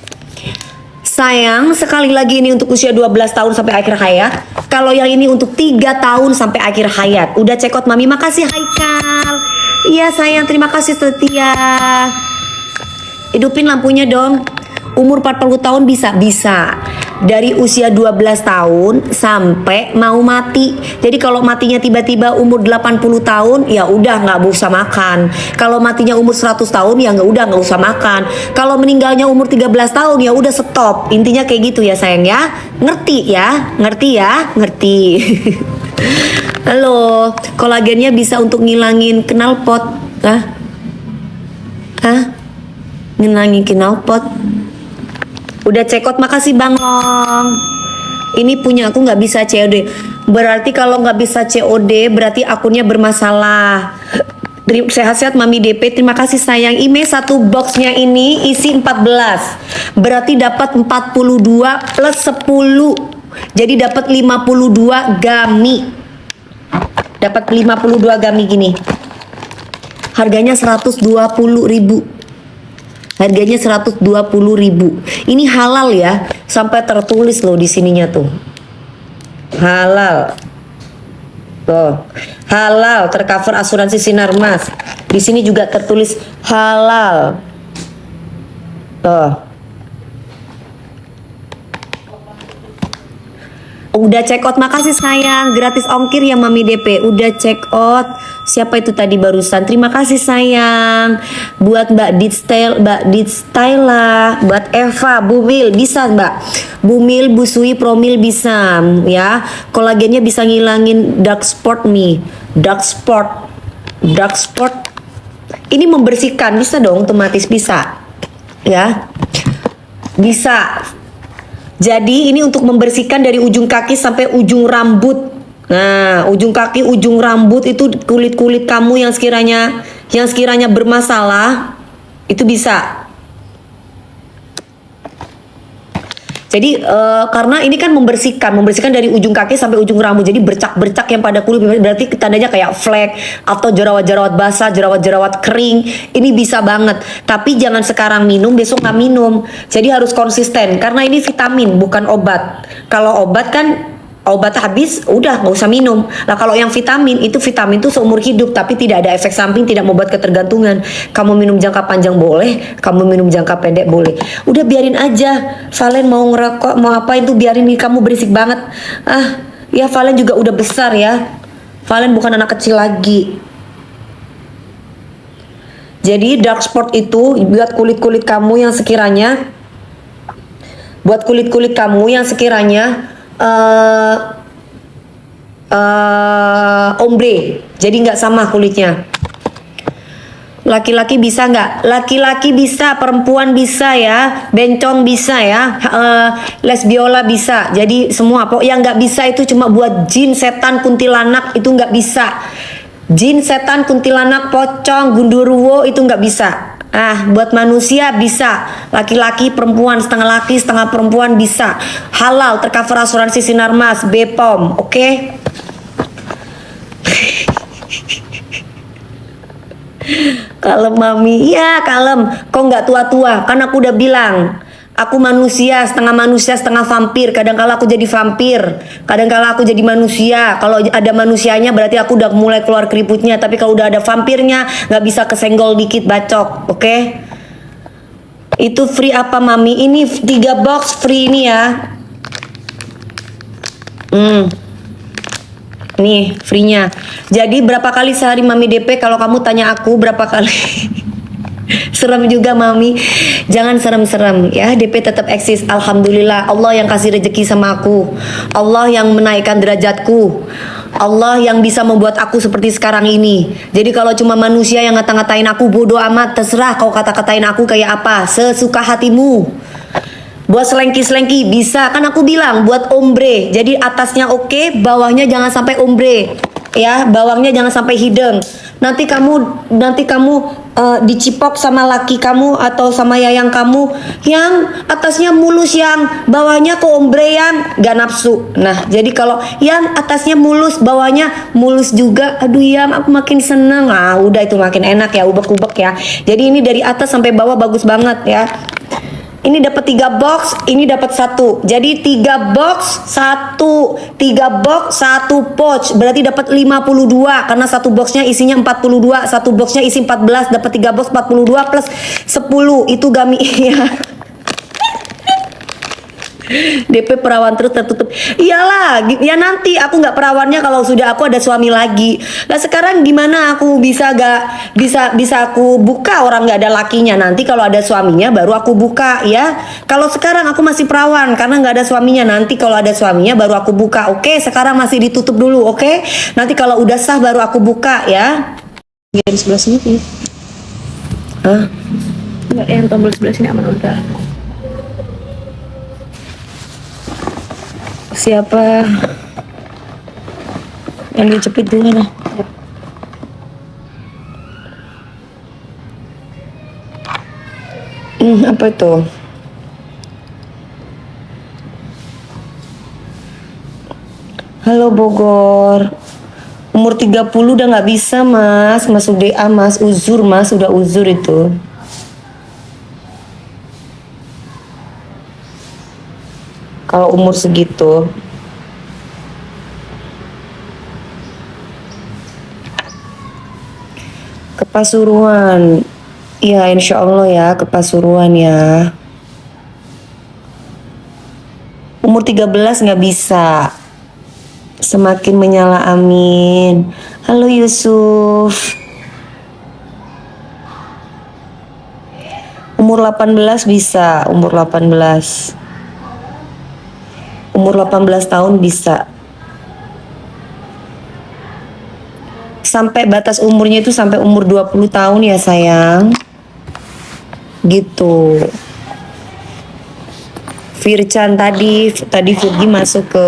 Sayang, sekali lagi ini untuk usia 12 tahun sampai akhir hayat. Kalau yang ini untuk 3 tahun sampai akhir hayat. Udah check out Mami, makasih Haikal. Iya sayang, terima kasih setia. Hidupin lampunya dong. Umur 40 tahun bisa. Dari usia 12 tahun sampai mau mati. Jadi kalau matinya tiba-tiba umur 80 tahun, ya udah nggak usah makan. Kalau matinya umur 100 tahun, ya nggak usah makan. Kalau meninggalnya umur 13 tahun, ya udah stop. Intinya kayak gitu ya sayang ya. Ngerti ya? Ngerti. Halo, kolagennya bisa untuk ngilangin knalpot. Ngilangin knalpot. Udah check out, makasih Bang Long. Ini punya aku nggak bisa COD. Berarti kalau nggak bisa COD berarti akunnya bermasalah. Sehat-sehat Mami DP, terima kasih sayang. Ime satu boxnya ini isi 14. Berarti dapat 42 plus 10. Jadi dapat 52 gami. Dapat 52 gami gini. Harganya 120.000. Harganya 120.000. Ini halal ya, sampai tertulis loh di sininya tuh. Halal. Tuh, halal tercover asuransi Sinarmas. Di sini juga tertulis halal. Tuh. Udah check out, makasih sayang. Gratis ongkir ya Mami DP. Udah check out. Siapa itu tadi barusan? Terima kasih sayang. Buat Mbak Dit Style lah. Buat Eva, Bumil bisa Mbak. Bumil, Busui, Promil bisa ya. Kolagennya bisa ngilangin dark spot nih. Dark spot. Ini membersihkan, bisa dong otomatis bisa. Ya. Bisa. Jadi ini untuk membersihkan dari ujung kaki sampai ujung rambut Nah, ujung kaki, ujung rambut itu kulit-kulit kamu yang sekiranya bermasalah itu bisa. Jadi karena ini kan membersihkan dari ujung kaki sampai ujung rambut. Jadi bercak-bercak yang pada kulit berarti tandanya kayak flek atau jerawat-jerawat basah, jerawat-jerawat kering. Ini bisa banget. Tapi jangan sekarang minum, besok nggak minum. Jadi harus konsisten karena ini vitamin bukan obat. Kalau obat kan obat habis udah nggak usah minum. Nah kalau yang vitamin itu seumur hidup tapi tidak ada efek samping, tidak membuat ketergantungan. Kamu minum jangka panjang boleh, kamu minum jangka pendek boleh. Udah biarin aja. Valen mau ngerokok mau apa itu biarin, kamu berisik banget. Ya Valen juga udah besar ya. Valen bukan anak kecil lagi. Jadi dark spot itu buat kulit-kulit kamu yang sekiranya ombre, jadi nggak sama kulitnya. Laki-laki bisa nggak? Laki-laki bisa, perempuan bisa ya, bencong bisa ya, lesbiola bisa. Jadi semua. Yang nggak bisa itu cuma buat jin, setan, kuntilanak itu nggak bisa. Jin, setan, kuntilanak, pocong, gundurwo itu nggak bisa. Buat manusia bisa. Laki-laki, perempuan, setengah laki, setengah perempuan bisa. Halal, tercover asuransi Sinarmas, BPOM, oke? Kalem mami, iya kalem. Kok nggak tua-tua? Kan aku udah bilang, aku manusia, setengah vampir. Kadang-kala aku jadi vampir, kadang-kala aku jadi manusia. Kalau ada manusianya berarti aku udah mulai keluar keriputnya. Tapi kalau udah ada vampirnya, nggak bisa kesenggol dikit bacok, oke? Itu free apa mami? Ini 3 box free ini ya. Nih free-nya. Jadi berapa kali sehari mami DP? Kalau kamu tanya aku berapa kali? Serem juga mami. Jangan serem-serem ya. DP tetap eksis. Alhamdulillah Allah yang kasih rezeki sama aku. Allah yang menaikkan derajatku. Allah yang bisa membuat aku seperti sekarang ini. Jadi kalau cuma manusia yang ngata-ngatain aku, bodoh amat. Terserah kau kata-katain aku kayak apa, sesuka hatimu. Buat selengki-selengki bisa, kan aku bilang buat ombre. Jadi atasnya oke, bawahnya jangan sampai ombre. Ya, bawahnya jangan sampai hidung. Nanti kamu dicipok sama laki kamu atau sama yayang kamu yang atasnya mulus, yang bawahnya ke ombre yang gak nafsu. Nah, jadi kalau yang atasnya mulus, bawahnya mulus juga, aduh yang aku makin seneng. Udah itu makin enak ya, ubek-ubek ya. Jadi ini dari atas sampai bawah bagus banget ya. Ini dapat 3 box, ini dapat 1. Jadi 3 box, 1 pouch. Berarti dapat 52 karena 1 boxnya isinya 42, 1 boxnya isi 14, dapat 3 box 42 plus 10 itu gami ya. DP perawan terus tertutup. Iyalah, ya nanti aku nggak perawannya kalau sudah aku ada suami lagi. Nah sekarang gimana aku bisa aku buka, orang nggak ada lakinya. Nanti kalau ada suaminya baru aku buka ya. Kalau sekarang aku masih perawan karena nggak ada suaminya. Nanti kalau ada suaminya baru aku buka. Oke, sekarang masih ditutup dulu. Oke, nanti kalau udah sah baru aku buka ya. Di sebelah sini sih. Enggak, yang tombol sebelah sini aman udah. Siapa yang dijepit di mana? Apa itu? Halo Bogor. Umur 30 udah nggak bisa mas, masuk DA mas, uzur mas, udah uzur itu. Kalau umur segitu. Ke Pasuruan. Ya insya Allah ya ke Pasuruan ya. Umur 13 nggak bisa. Semakin menyala amin. Halo Yusuf. Umur 18 bisa, umur 18. Umur 18 tahun bisa. Sampai batas umurnya itu sampai umur 20 tahun ya sayang. Gitu. Fircan tadi Virgi masuk ke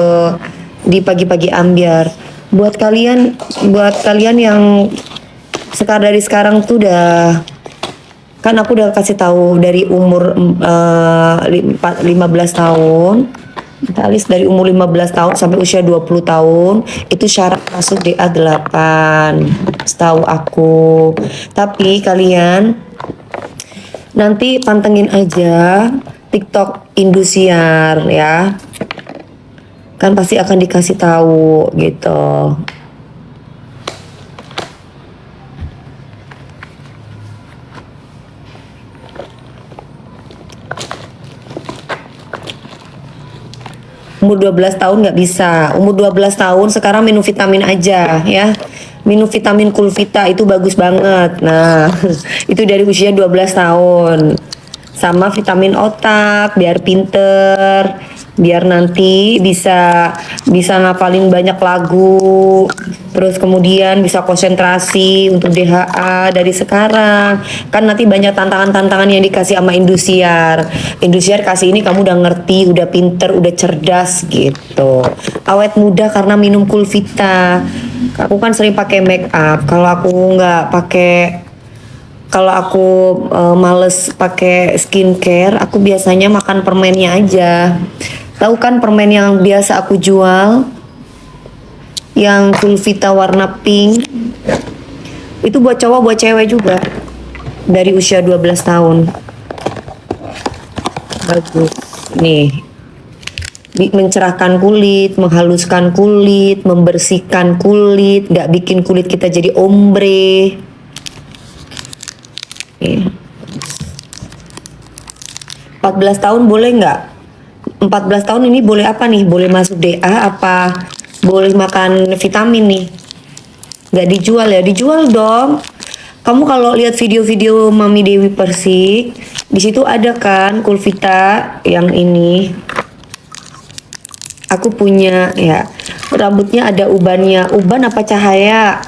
di pagi-pagi ambiar. buat kalian yang dari sekarang tuh udah, kan aku udah kasih tahu dari umur 15 tahun. Kita list dari umur 15 tahun sampai usia 20 tahun itu syarat masuk DA 8 setahu aku. Tapi kalian nanti pantengin aja TikTok Indosiar ya. Kan pasti akan dikasih tahu gitu. Umur 12 tahun nggak bisa. Umur 12 tahun sekarang minum vitamin aja ya. Minum vitamin Kulvita itu bagus banget. Nah, itu dari usia 12 tahun. Sama vitamin otak biar pinter, biar nanti bisa ngapalin banyak lagu, terus kemudian bisa konsentrasi untuk DHA dari sekarang. Kan nanti banyak tantangan-tantangan yang dikasih sama Indosiar. Indosiar kasih ini kamu udah ngerti, udah pinter, udah cerdas gitu. Awet muda karena minum Kulvita. Aku kan sering pakai make up. Kalau aku males pakai skincare, aku biasanya makan permennya aja. Tahu kan permen yang biasa aku jual? Yang Kulvita warna pink. Itu buat cowok, buat cewek juga. Dari usia 12 tahun. Bagus. Nih. Mencerahkan kulit, menghaluskan kulit, membersihkan kulit, nggak bikin kulit kita jadi ombre. 14 tahun boleh nggak? 14 tahun ini boleh apa nih? Boleh masuk DA apa boleh makan vitamin nih? Nggak dijual ya? Dijual dong. Kamu kalau lihat video-video Mami Dewi Persik, di situ ada kan Kulvita yang ini. Aku punya ya. Rambutnya ada ubannya. Uban apa cahaya?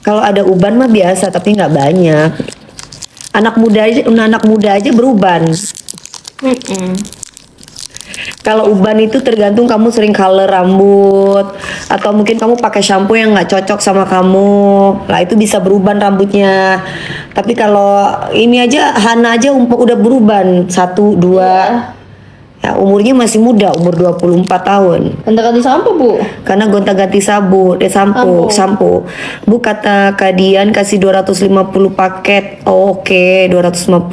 Kalau ada uban mah biasa tapi nggak banyak. Anak muda aja beruban. Kalau uban itu tergantung kamu sering color rambut atau mungkin kamu pakai shampoo yang nggak cocok sama kamu, lah itu bisa beruban rambutnya. Tapi kalau ini aja Hana aja udah beruban 1, 2. Ya, umurnya masih muda, umur 24 tahun. Ganti-ganti sampo, Bu. Karena gonta-ganti sampo. Bu, kata Kadian kasih 250 paket. Oh, oke, 250.